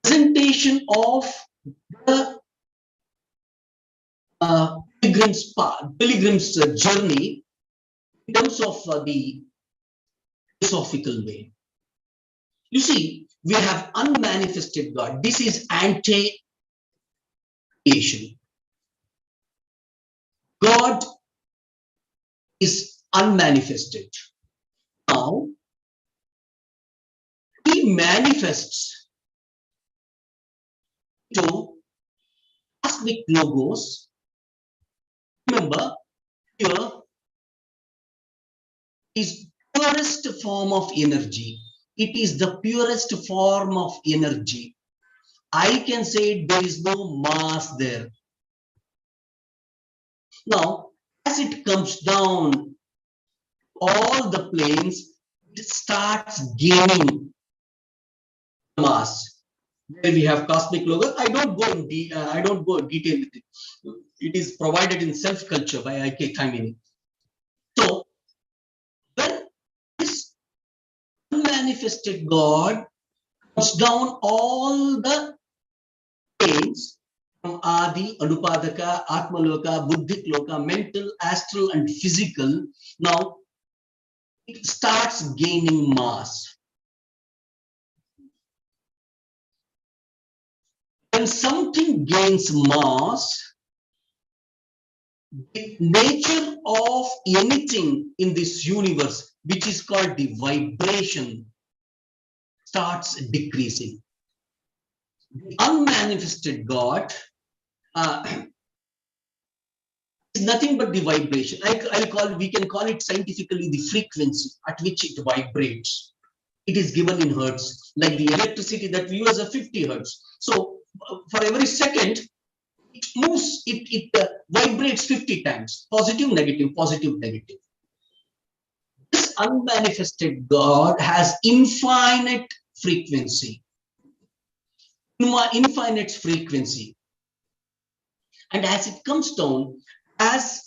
presentation of the pilgrim's journey in terms of the philosophical way. You see, we have unmanifested God. This is anti-creation. God is unmanifested. Now, he manifests to cosmic logos. Remember, here is purest form of energy. It is the purest form of energy. I can say there is no mass there. Now, as it comes down all the planes, it starts gaining mass. Where we have cosmic logos, I don't go in detail with it. It is provided in Self Culture by I.K. Khamenei. So, when this unmanifested God comes down all the planes from Adi, Anupadaka, Atmaloka, Buddhic Loka, mental, astral, and physical, now it starts gaining mass. When something gains mass, the nature of anything in this universe, which is called the vibration, starts decreasing. The unmanifested God is nothing but the vibration. We can call it scientifically the frequency at which it vibrates. It is given in hertz, like the electricity that we use a 50 hertz. So for every second, it moves, it vibrates 50 times, positive, negative, positive, negative. This unmanifested God has infinite frequency. Infinite frequency. And as it comes down, as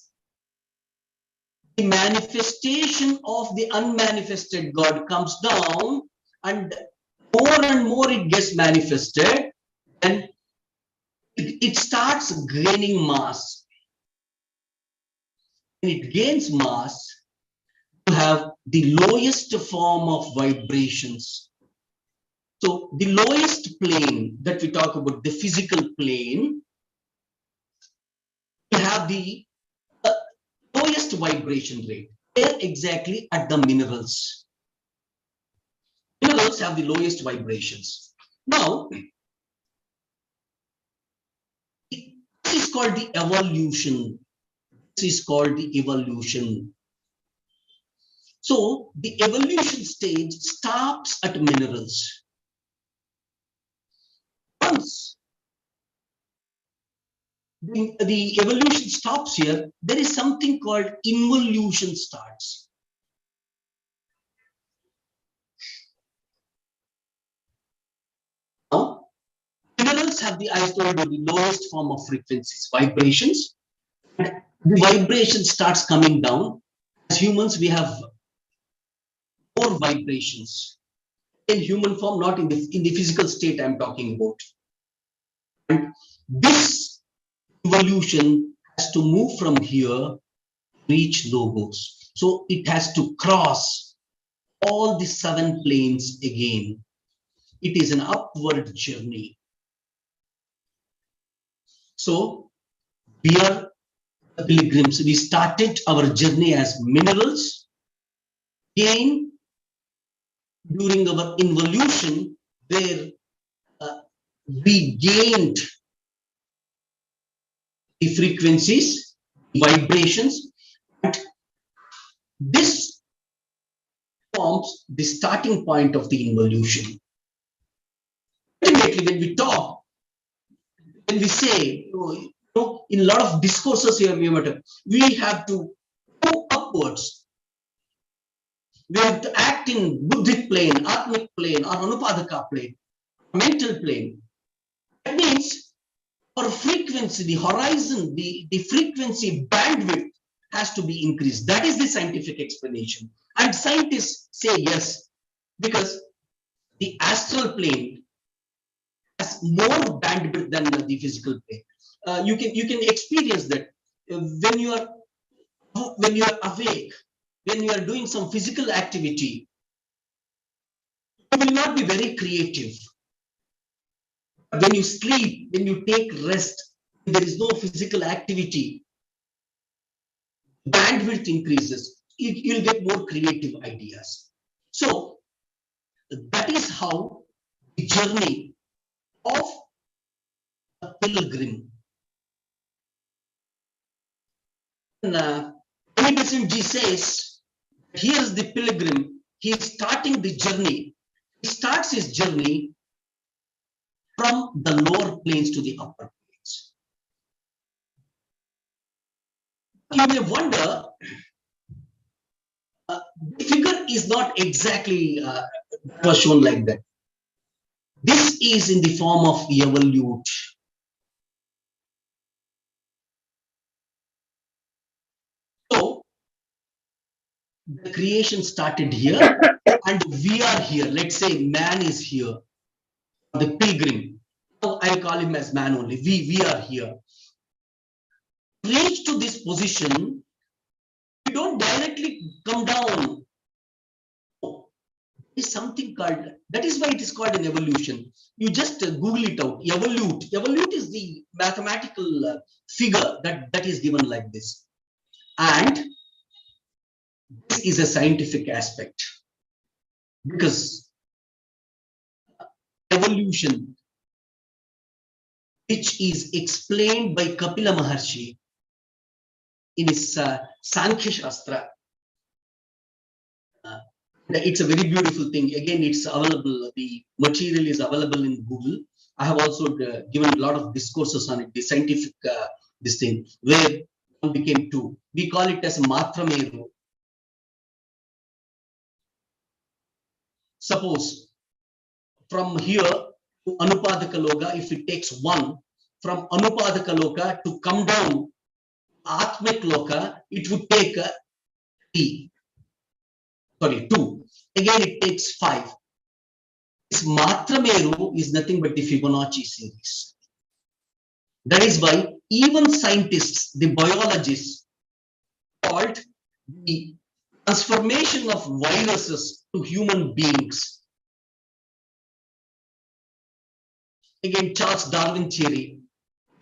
the manifestation of the unmanifested God comes down, and more it gets manifested, and it starts gaining mass. When it gains mass, you have the lowest form of vibrations. So the lowest plane that we talk about, the physical plane, you have the lowest vibration rate. Where exactly? At the minerals. Minerals have the lowest vibrations. Now, called the evolution. This is called the evolution. So the evolution stage stops at minerals. Once the evolution stops here, there is something called involution starts. Now, minerals have the, I told you, the lowest form of frequencies, vibrations. And the vibration starts coming down. As humans, we have more vibrations in human form, not in the physical state I'm talking about. And this evolution has to move from here, reach logos. So it has to cross all the 7 planes again. It is an upward journey. So we are pilgrims. We started our journey as minerals. Again, during our involution, where we gained the frequencies, vibrations, and this forms the starting point of the involution. Ultimately, when we talk, when we say, in a lot of discourses here, we have to go upwards. We have to act in Buddhic plane, Atmic plane, or Anupadaka plane, mental plane. That means our frequency, the horizon, the frequency bandwidth has to be increased. That is the scientific explanation. And scientists say yes, because the astral plane has more bandwidth than the physical plane. You can experience that when you are awake, when you are doing some physical activity, you will not be very creative. When you sleep, when you take rest, there is no physical activity, bandwidth increases. You'll get more creative ideas. So that is how the journey of a pilgrim. Ji says, here's the pilgrim. He is starting the journey. He starts his journey from the lower planes to the upper planes. You may wonder, the figure is not exactly was shown like that. This is in the form of evolute. So the creation started here and we are here. Let's say man is here. The pilgrim. I'll call him as man only. We are here. Reach to this position, you don't directly come down. There is something called, that is why it is called an evolution. You just Google it out. Evolute. Evolute is the mathematical figure that is given like this. And this is a scientific aspect. Because evolution, which is explained by Kapila Maharshi in his Sankhya Shastra. It's a very beautiful thing. Again, it's available. The material is available in Google. I have also given a lot of discourses on it, the scientific this thing, where one became 2. We call it as Matrameru. Suppose from here to Anupadaka Loka, if it takes 1, from Anupadaka Loka to come down Atmic Loka, it would take 2. Again, it takes 5. This Matrameru is nothing but the Fibonacci series. That is why even scientists, the biologists, called the transformation of viruses to human beings. Again, Charles Darwin theory,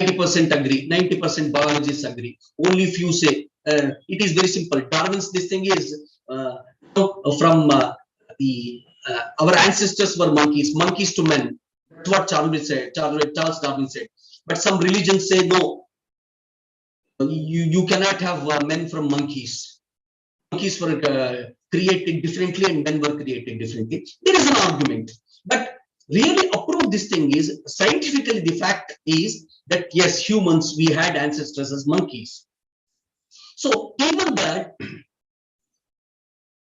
90% agree, 90% biologists agree. Only few say it is very simple. Darwin's this thing is from our ancestors were monkeys to men. That's what Charles Darwin said. But some religions say no. You cannot have men from monkeys. Monkeys were created differently and men were created differently. There is an argument. But really approve this thing is, scientifically the fact is that yes, humans, we had ancestors as monkeys. So even that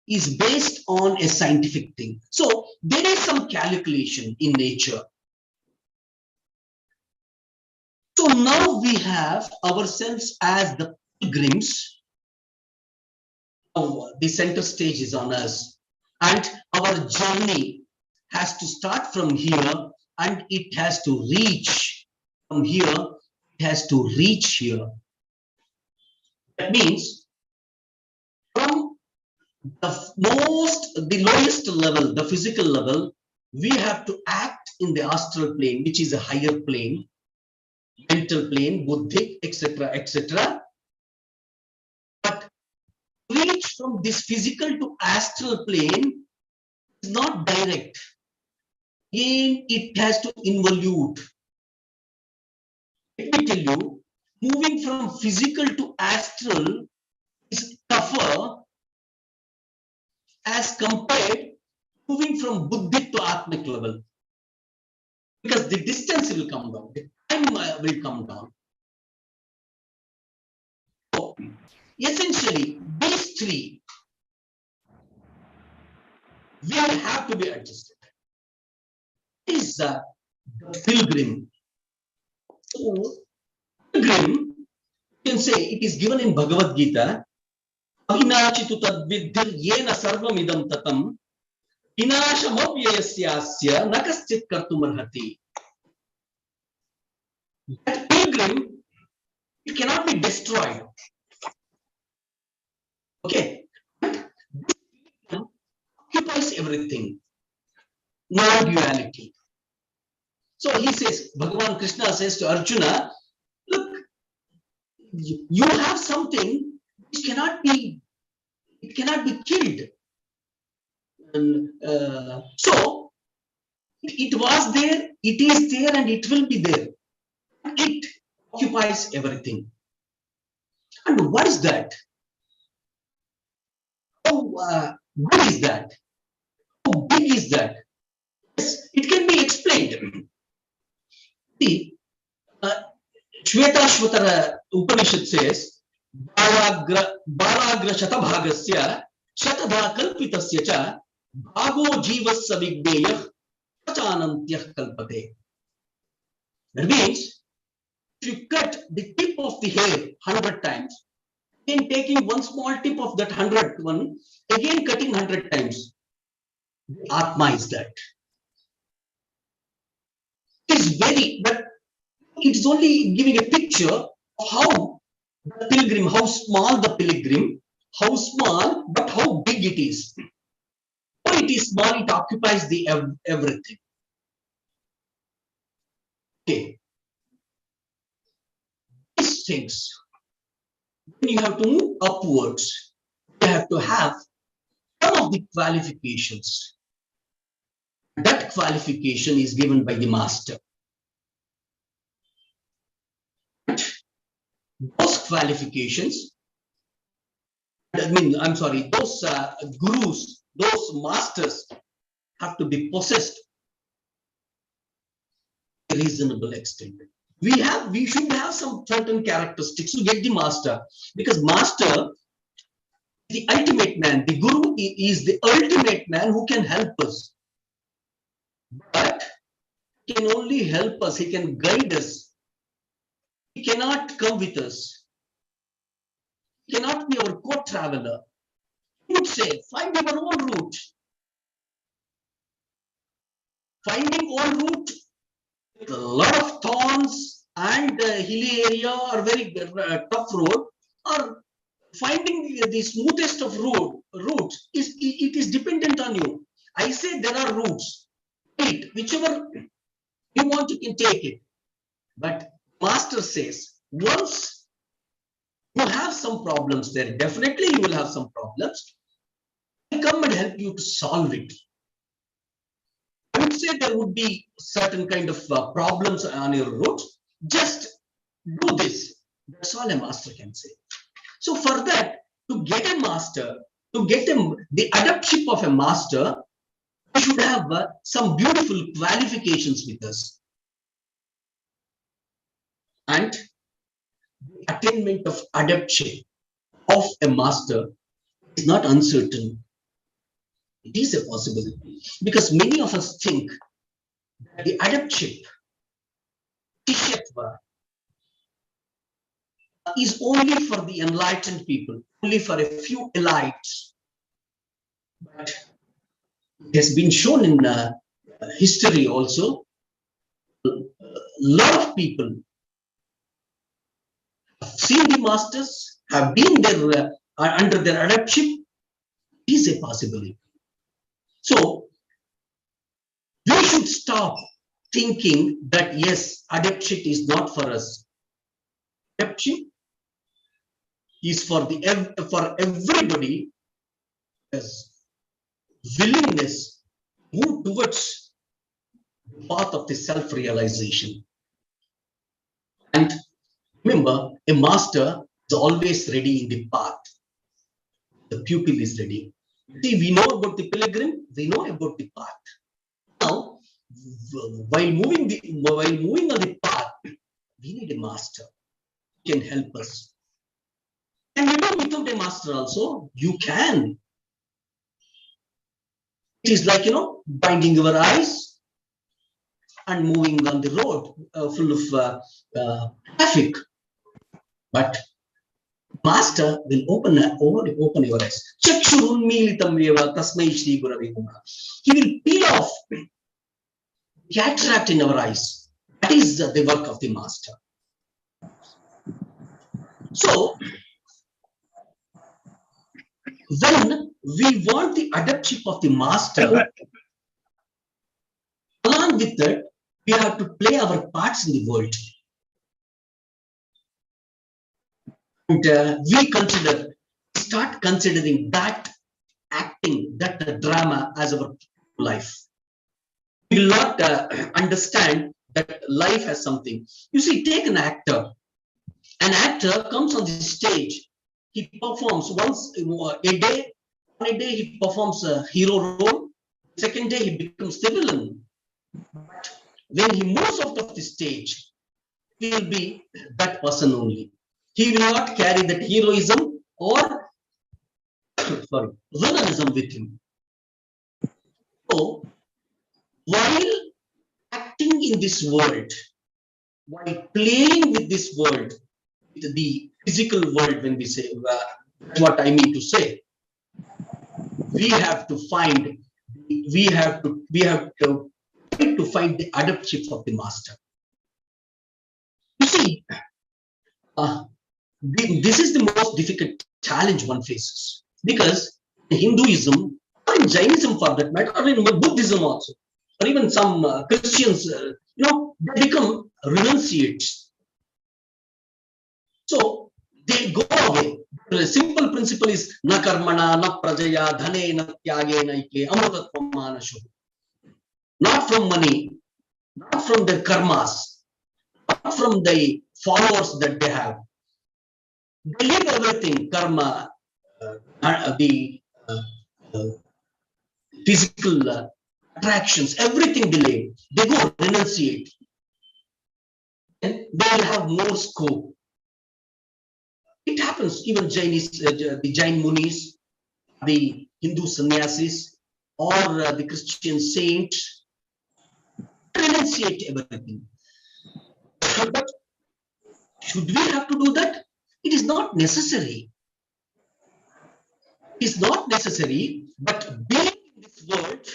is based on a scientific thing. So there is some calculation in nature. So now we have ourselves as the pilgrims. The center stage is on us, and our journey has to start from here, and it has to reach from here. It has to reach here. That means from the lowest level, the physical level, we have to act in the astral plane, which is a higher plane, mental plane, buddhic, etc., etc. But reach from this physical to astral plane is not direct. Again, it has to involute. Let me tell you, moving from physical to astral is tougher as compared moving from buddhic to atmic level, because the distance will come down, the time will come down. So essentially, these three will have to be adjusted. This is the pilgrim. So, pilgrim, you can say it is given in Bhagavad Gita. Avinachitu tadviddhir yena sarvam idam tatam vinashamapyayasyasya nakaschit kartumarhati. That pilgrim, it cannot be destroyed. Okay, but this occupies everything. Non-duality. So he says, Bhagavan Krishna says to Arjuna, look, you have something which cannot be, it cannot be killed. And, so it was there, it is there, and it will be there. It occupies everything. And what is that? How good is that? How big is that? Yes, it can be explained. See, Shvetashvatara Upanishad says, Balagra Shatabhagasya Shatadha Kalpitasya Cha Bhago Jivas Savigdeyah Pachanantyah Kalpate. That means, if you cut the tip of the hair 100 times, then taking one small tip of that 100th one, again cutting 100 times, Atma is that. It's very, but it's only giving a picture of how the pilgrim, how small the pilgrim, how small, but how big it is. When it is small, it occupies the everything. Okay. These things, when you have to move upwards, you have to have some of the qualifications. That qualification is given by the master. Those qualifications, those gurus, those masters have to be possessed to a reasonable extent. We should have some certain characteristics to get the master, because master is the ultimate man. The guru is the ultimate man who can help us. But he can only help us, he can guide us. He cannot come with us. He cannot be our co-traveler. He would say, find your own route. Finding own route with a lot of thorns and hilly area or very tough road, or finding the smoothest of routes, it is dependent on you. I say there are routes. Whichever you want, you can take it. But master says, once you have some problems there, definitely you will have some problems. I come and help you to solve it. I would say there would be certain kind of problems on your route. Just do this. That's all a master can say. So for that, to get a master, to get the adeptship of a master, we should have some beautiful qualifications with us. And the attainment of adeptship of a master is not uncertain. It is a possibility, because many of us think that the adeptship, Tishatva, is only for the enlightened people, only for a few elites. But it has been shown in history also, a lot of people have seen the masters, have been there under their adeptship. It is a possibility. So we should stop thinking that yes, adeptship is not for us. Adeptship is for everybody as willingness to move towards the path of the self-realization. And remember, a master is always ready in the path. The pupil is ready. See, we know about the pilgrim, we know about the path. Now, while moving on the path, we need a master who can help us. And without a master also, you can. It is like, binding your eyes and moving on the road full of traffic. But master will open your eyes. He will peel off the cataract in our eyes. That is the work of the master. So, when we want the adeptship of the master, along with that, we have to play our parts in the world. And we start considering that acting, that drama as our life. We will not understand that life has something. You see, take an actor. An actor comes on the stage. He performs once a day. On a day, he performs a hero role. Second day, he becomes the villain. But when he moves out of the stage, he will be that person only. He will not carry that heroism or villainism with him. So, while acting in this world, while playing with this world, with the physical world, when we say, that's what I mean to say, we have to find the adeptship of the master. You see, this is the most difficult challenge one faces, because in Hinduism, or in Jainism for that matter, or in Buddhism also, or even some Christians, they become renunciates. So they go away. The simple principle is na karmana, na prajaya, dhane, na tyage, na ike, amrutatvam shu. Not from money, not from their karmas, not from the followers that they have. They leave everything, karma, the physical attractions, everything they leave. They go renunciate. And they will have more scope. It happens, even the Jain Munis, the Hindu sannyasis, or the Christian saints, renunciate everything. But should we have to do that? It is not necessary. It is not necessary, but being in this world,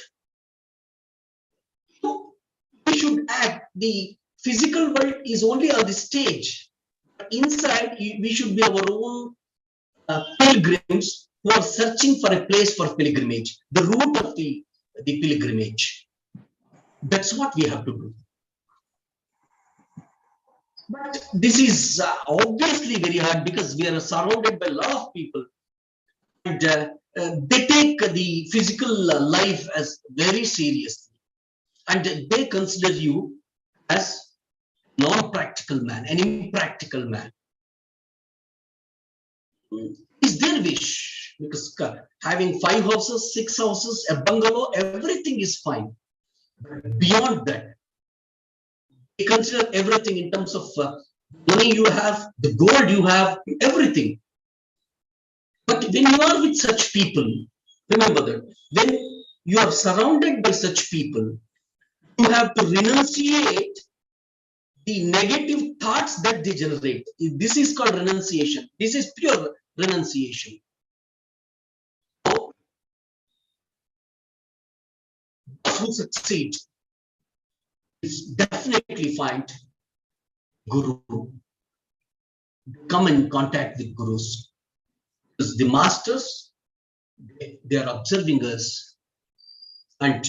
we should act. The physical world is only on the stage. Inside, we should be our own pilgrims who are searching for a place for pilgrimage, the route of the pilgrimage. That's what we have to do. But this is obviously very hard, because we are surrounded by a lot of people, and they take the physical life as very seriously, and they consider you as non-practical man, an impractical man. is their wish, because having 5 houses, 6 houses, a bungalow, everything is fine. Beyond that, they consider everything in terms of money you have, the gold you have, everything. But when you are with such people, remember that when you are surrounded by such people, you have to renunciate the negative thoughts that they generate. This is called renunciation. This is pure renunciation. So, those who succeed is definitely find Guru. Come in contact with Gurus. Because the masters, they are observing us, and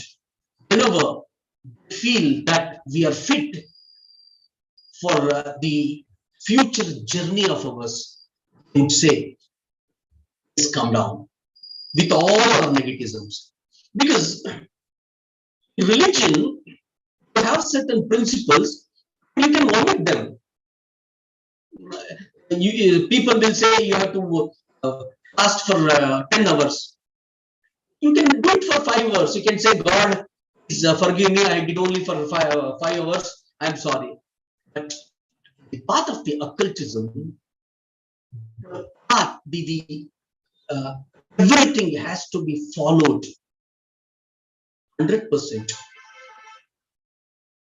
whenever they feel that we are fit for the future journey of ours, they would say, let's come down with all our negativisms. Because religion, you have certain principles, you can omit them. People will say you have to fast for 10 hours. You can do it for 5 hours. You can say, God, forgive me, I did only for 5 hours. I'm sorry. But the path of the occultism, the path, everything has to be followed 100%.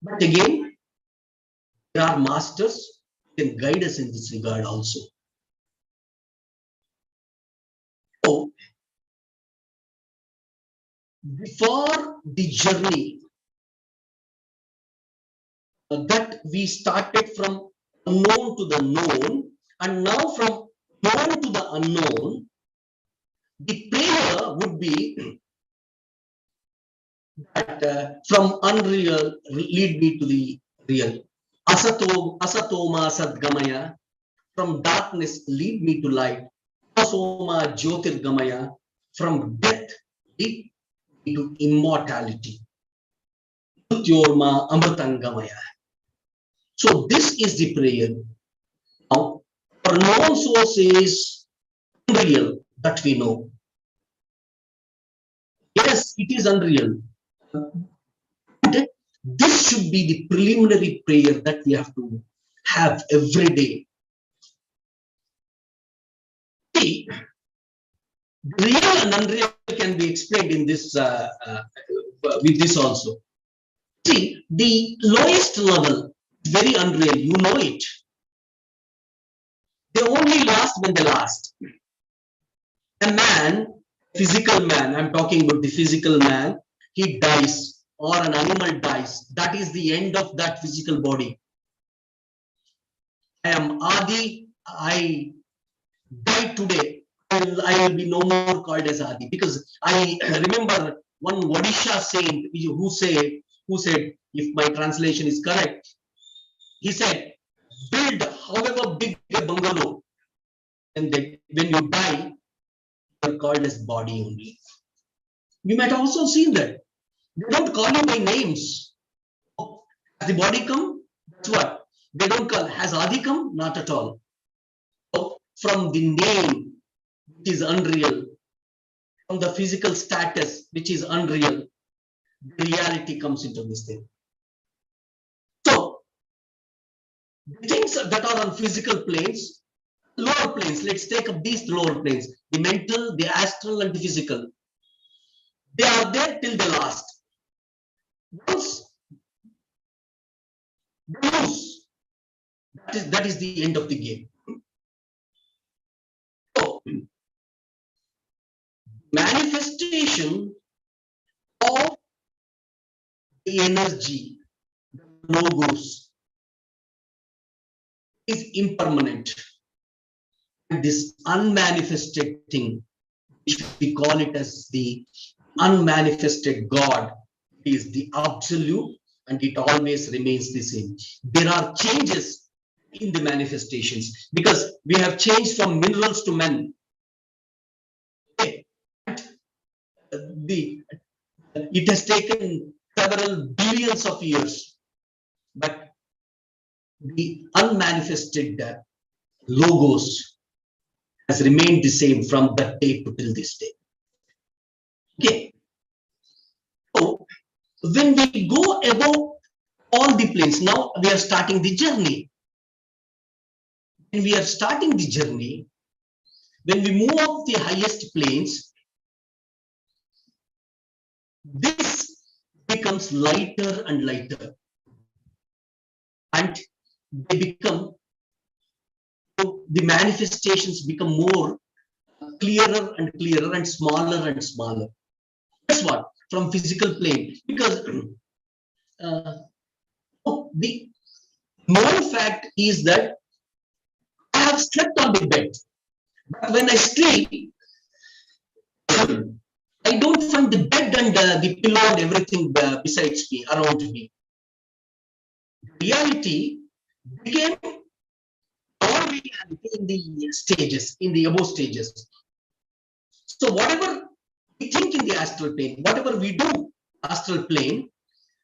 But again, there are masters who can guide us in this regard also. So, before the journey that we started from unknown to the known, and now from known to the unknown, the prayer would be that from unreal lead me to the real. Asatoma sadgamaya, from darkness lead me to light. Asoma jyotirgamaya, from death lead me to immortality. Mrityorma amritangamaya. So this is the prayer. Now, our known source is unreal, that we know. Yes, it is unreal. This should be the preliminary prayer that we have to have every day. See, real and unreal can be explained in this with this also. See, the lowest level is very unreal. You know it. They only last when they last. A man, physical man, I'm talking about the physical man, he dies, or an animal dies. That is the end of that physical body. I am Adi, I die today. I will be no more called as Adi, because I remember one Odisha saint who said, if my translation is correct, he said, build however big a bungalow, and then when you die, you are called as body only. You might also see that. They don't call you by names. Has the body come? That's what. They don't call. Has Adi come? Not at all. So from the name, which is unreal, from the physical status, which is unreal, the reality comes into this thing. So, the things that are on physical planes, lower planes, let's take up these lower planes, the mental, the astral, and the physical. They are there till the last. Once they lose, that is the end of the game. So, manifestation of the energy, logos, is impermanent. And this unmanifested thing, which we call it as the unmanifested God, is the absolute, and it always remains the same. There are changes in the manifestations because we have changed from minerals to men. Okay. It has taken several billions of years, but the unmanifested logos has remained the same from that day to till this day. Okay. So when we go above all the planes, now we are starting the journey. When we are starting the journey, when we move up the highest planes, this becomes lighter and lighter, and they become, the manifestations become more clearer and clearer and smaller and smaller. That's what from physical plane, because the known fact is that I have slept on the bed, but when I sleep, I don't find the bed and the pillow and everything besides me, around me. Reality became our reality in the stages, in the above stages. So whatever we think in the astral plane, whatever we do astral plane,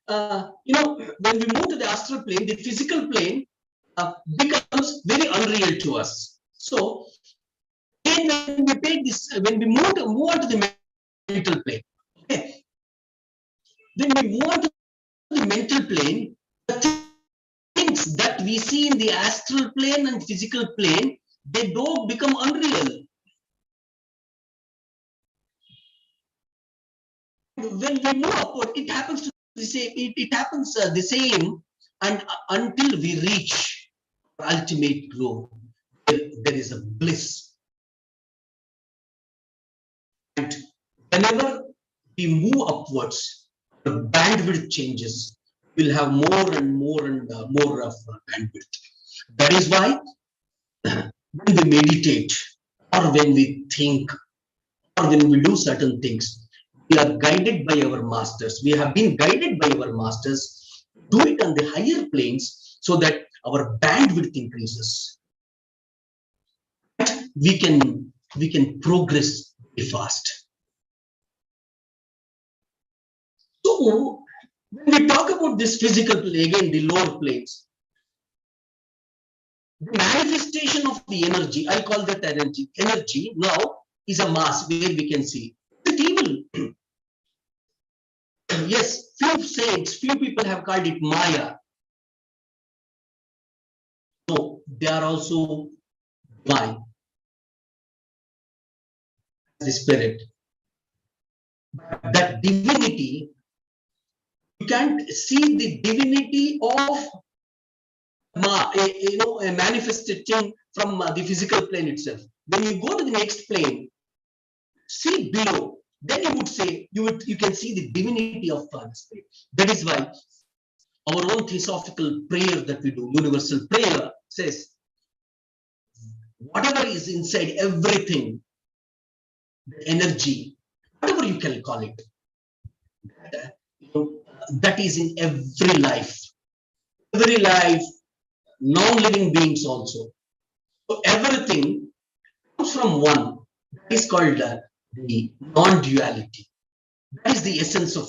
when we move to the astral plane, the physical plane becomes very unreal to us. So when we take this, when we move on to the mental plane, okay, when we move on to the mental plane, the things that we see in the astral plane and physical plane, they don't become unreal. When we move upward, it happens to the same. It happens the same, and until we reach ultimate glory, there is a bliss. And whenever we move upwards, the bandwidth changes. We'll have more and more and more of bandwidth. That is why when we meditate, or when we think, or when we do certain things, we are guided by our masters. We have been guided by our masters to do it on the higher planes so that our bandwidth increases. We can progress very fast. So when we talk about this physical plane, again the lower planes, the manifestation of the energy, I call that energy. Energy now is a mass where we can see. Is it evil? Yes, few saints, few people have called it Maya. No, they are also divine. The spirit. That divinity, you can't see the divinity of a manifestation from the physical plane itself. When you go to the next plane, see below, then you would say, you can see the divinity of the spirit. That is why our own theosophical prayer that we do, universal prayer, says, whatever is inside everything, the energy, whatever you can call it, that is in every life, non-living beings also. So everything comes from one. That is called the non-duality. That is the essence of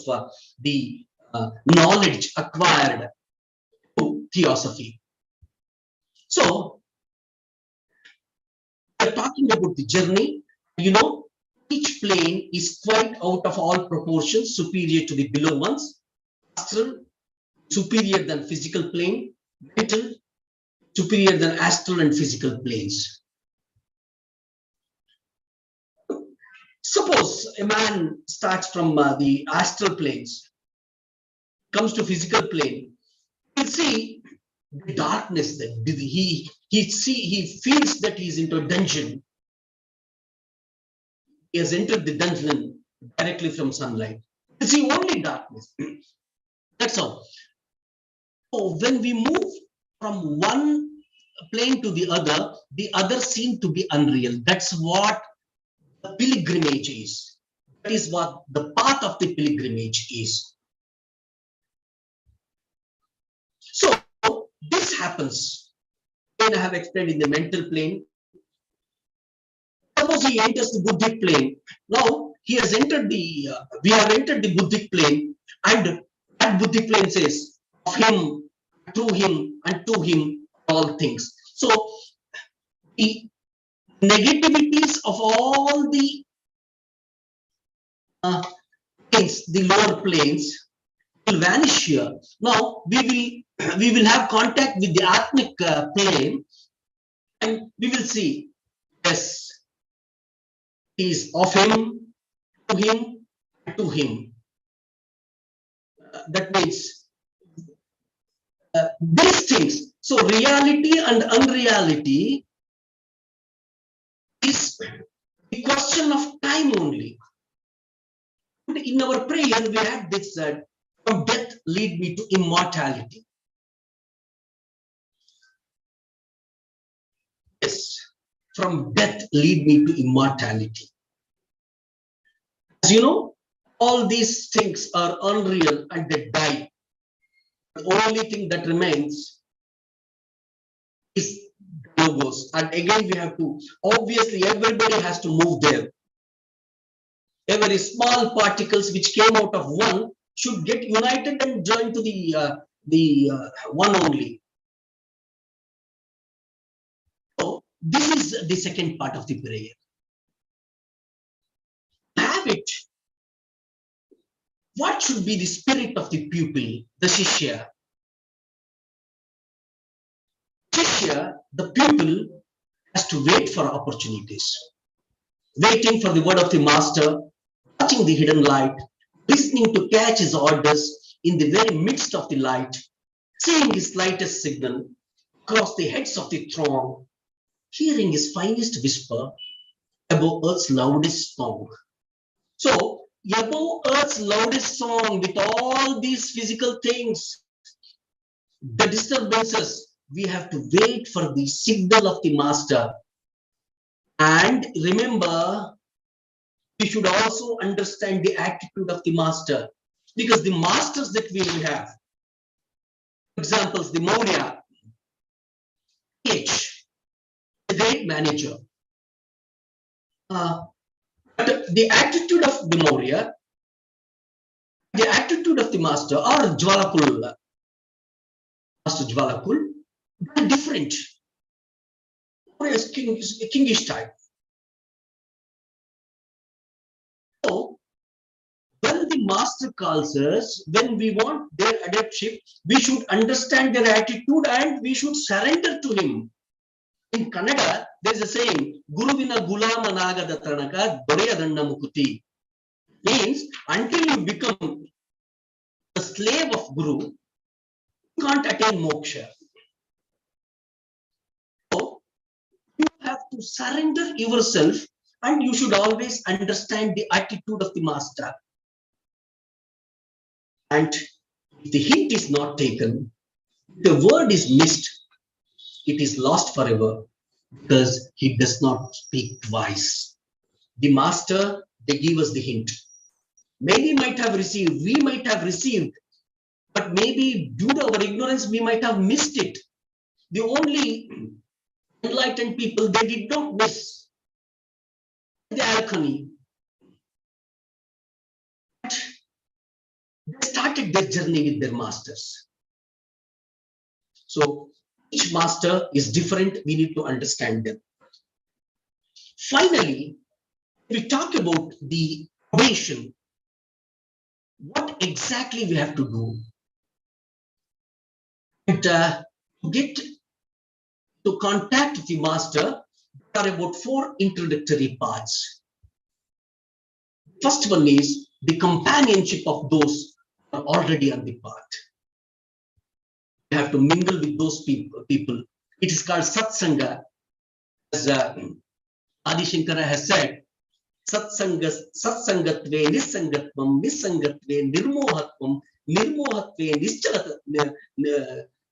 the knowledge acquired through theosophy. So, we are talking about the journey. Each plane is quite out of all proportions, superior to the below ones. Astral, superior than physical plane. Mental, superior than astral and physical planes. Suppose a man starts from the astral planes, comes to physical plane, you see the darkness that he feels that he is into a dungeon. He has entered the dungeon directly from sunlight. You see only darkness. That's all. So when we move from one plane to the other seem to be unreal. That's what the pilgrimage is. That is what the path of the pilgrimage is. So this happens when I have explained in the mental plane. Suppose he enters the Buddhic plane. Now he has entered we have entered the Buddhic plane, and that Buddhic plane says, of him, through him, and to him, all things. So the negativities of all the planes, the lower planes, will vanish here. Now we will have contact with the Atmic plane, and we will see, yes, is of him, to him, to him. That means these things. So reality and unreality is a question of time only. In our prayer, we had this from death lead me to immortality. Yes, from death lead me to immortality. As you know, all these things are unreal and they die. The only thing that remains is logos. And again, we have to, obviously, everybody has to move there. Every small particles which came out of one should get united and join to the one only. So this is the second part of the prayer. Have it. What should be the spirit of the pupil, the shishya? Shishya, the pupil, has to wait for opportunities, waiting for the word of the master, touching the hidden light, listening to catch his orders in the very midst of the light, seeing his slightest signal across the heads of the throng, hearing his finest whisper above earth's loudest song. So, above earth's loudest song, with all these physical things, the disturbances, we have to wait for the signal of the master. And remember, we should also understand the attitude of the master, because the masters that we will have, examples, the Maurya, H, the great manager. But the attitude of the Maurya, the attitude of the master, or Jwalakul, Master Jwalakul, are different. Maurya is kingish type. So, when the master calls us, when we want their adeptship, we should understand their attitude and we should surrender to him. In Kannada, there is a saying, Guruvina Gulama Nagada Tanaka Doreyadanna Mukuti. Means, until you become a slave of Guru, you can't attain moksha. So, you have to surrender yourself and you should always understand the attitude of the master. And if the hint is not taken, the word is missed, it is lost forever, because he does not speak twice. The master, they give us the hint. Many might have received, we might have received, but maybe due to our ignorance, we might have missed it. The only enlightened people, they did not miss the alchemy. They started their journey with their masters. So each master is different. We need to understand them. Finally, we talk about the probation. What exactly we have to do? And to get to contact the master, there are about 4 introductory parts. First one is the companionship of those who are already on the path. You have to mingle with those people. It is called satsanga. As Adi Shankara has said, satsangatve nisangatvam, nisangatve nirmohatvam, nirmohatve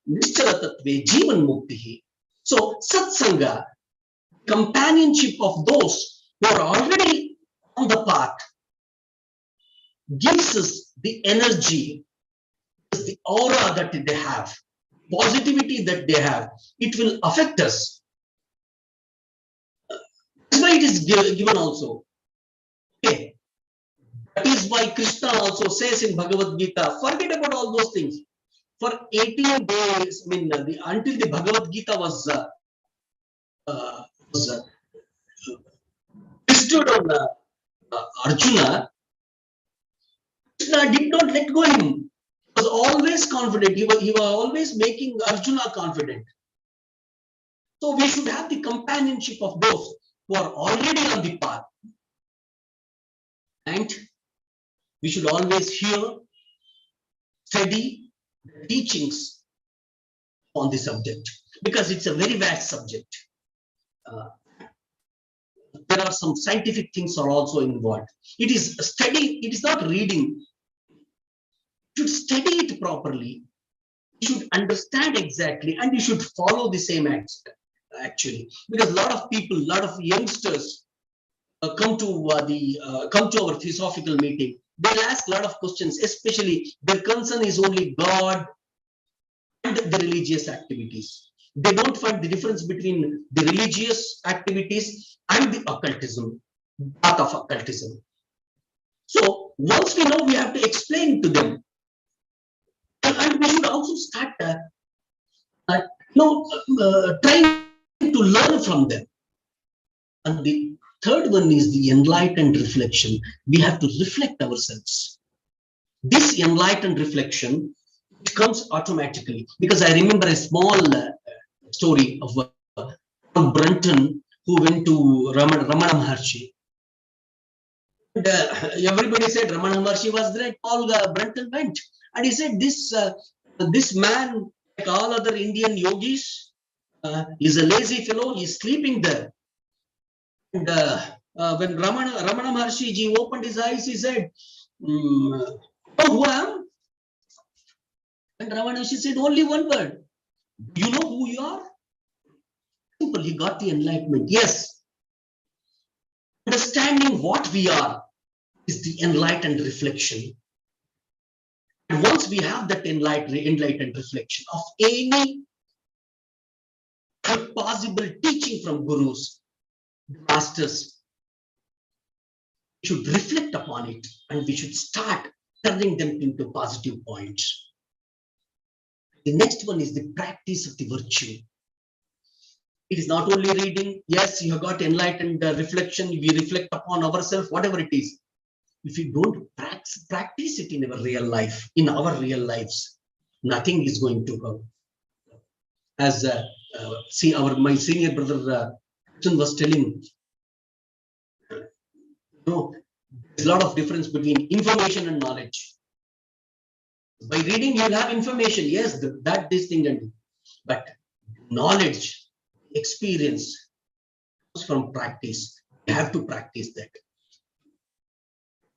nischalatatve jivan muktihi. So satsanga, companionship of those who are already on the path, gives us the energy, the aura that they have, positivity that they have. It will affect us. That's why it is given also. Okay. That is why Krishna also says in Bhagavad Gita, forget about all those things. For 18 days, until the Bhagavad Gita was bestowed on Arjuna, Krishna did not let go him. He was always confident. He was always making Arjuna confident. So we should have the companionship of those who are already on the path. And we should always hear, study the teachings on the subject, because it's a very vast subject. There are some scientific things are also involved. It is study, it is not reading. You should study it properly. You should understand exactly, and you should follow the same actually. Because a lot of people, a lot of youngsters come to our theosophical meeting. They'll ask a lot of questions, especially their concern is only God and the religious activities. They don't find the difference between the religious activities and the occultism, path of occultism. So once we know, we have to explain to them. And we should also start trying to learn from them. And the third one is the enlightened reflection. We have to reflect ourselves. This enlightened reflection comes automatically, because I remember a small story of Brunton who went to Ramana Maharshi. And, everybody said Ramana Maharshi was great. Paul Brunton went, and he said this man, like all other Indian yogis, is a lazy fellow. He's sleeping there. And when Ramana Maharshi ji opened his eyes, he said, "Oh, who I am?" And Ramana Maharshi said only one word: "You know who you are?" Simple. He got the enlightenment. Yes, understanding what we are is the enlightened reflection. And once we have that enlightened reflection of any possible teaching from gurus, masters, we should reflect upon it, and we should start turning them into positive points. The next one is the practice of the virtue. It is not only reading. Yes, you have got enlightened reflection. We reflect upon ourselves, whatever it is. If you don't practice it in our real life, in our real lives, nothing is going to go. As my senior brother Krishna was telling, there's a lot of difference between information and knowledge. By reading, you'll have information. Yes, this thing and but knowledge, experience comes from practice. You have to practice that.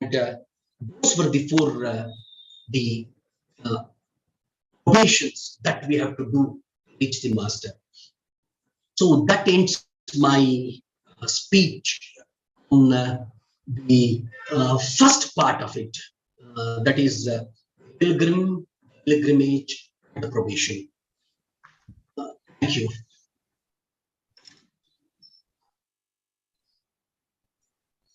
And those were the four operations that we have to do to reach the master. So that ends my speech on the first part of it. That is pilgrimage, and probation. Thank you.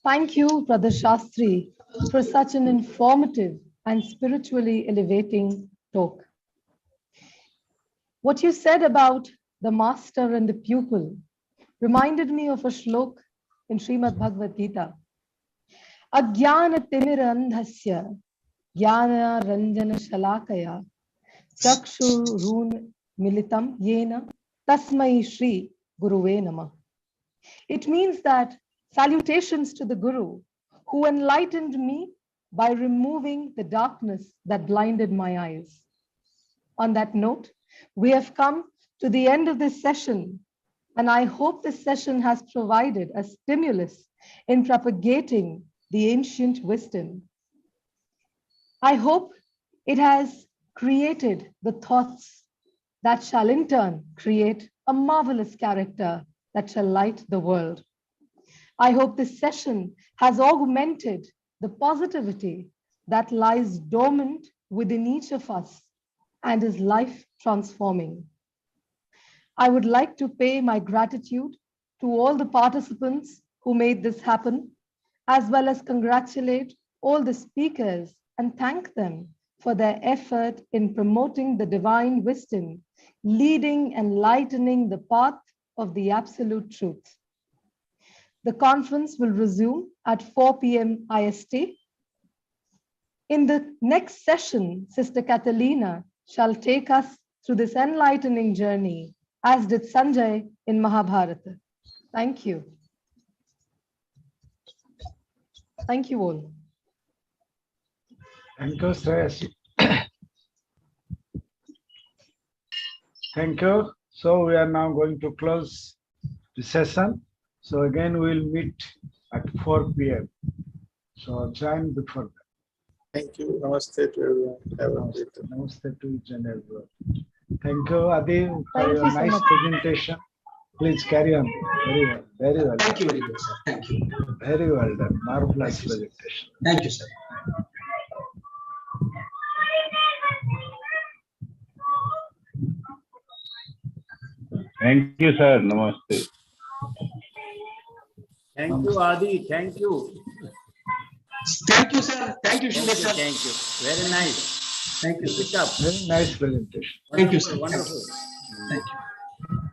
Thank you, Brother Sastry, for such an informative and spiritually elevating talk. What you said about the master and the pupil reminded me of a shlok in Srimad Bhagavad Gita. Ajnana timirandhasya jnana ranjana shalakaya chakshurun militam yena tasmai shri guruve namah. It means that salutations to the Guru who enlightened me by removing the darkness that blinded my eyes. On that note, we have come to the end of this session, and I hope this session has provided a stimulus in propagating the ancient wisdom. I hope it has created the thoughts that shall in turn create a marvelous character that shall light the world. I hope this session has augmented the positivity that lies dormant within each of us and is life transforming. I would like to pay my gratitude to all the participants who made this happen, as well as congratulate all the speakers and thank them for their effort in promoting the divine wisdom, leading and lightening the path of the absolute truth. the conference will resume at 4 p.m. IST. In the next session, Sister Catalina shall take us through this enlightening journey, as did Sanjay in Mahabharata. Thank you. Thank you all. Thank you, Shreyas. Thank you. So we are now going to close the session. So again, we'll meet at 4 p.m. So join before that. Thank you. Namaste to everyone. Have a great day. Namaste to each and everyone. Thank you, Adi, for Thank your you so nice much. presentation. Please carry on. Very well. Very well. Thank you very much, sir. Thank you. Very well done. Marvelous Thank you, sir. presentation. Thank you, sir. Thank you, sir. Namaste. Thank you, Adi. Thank you. Thank you, sir. Thank you, Shinde, sir. Thank you. Very nice. Thank you, Keep sir. it up. Very nice presentation. Thank you, sir. Wonderful. Thank you.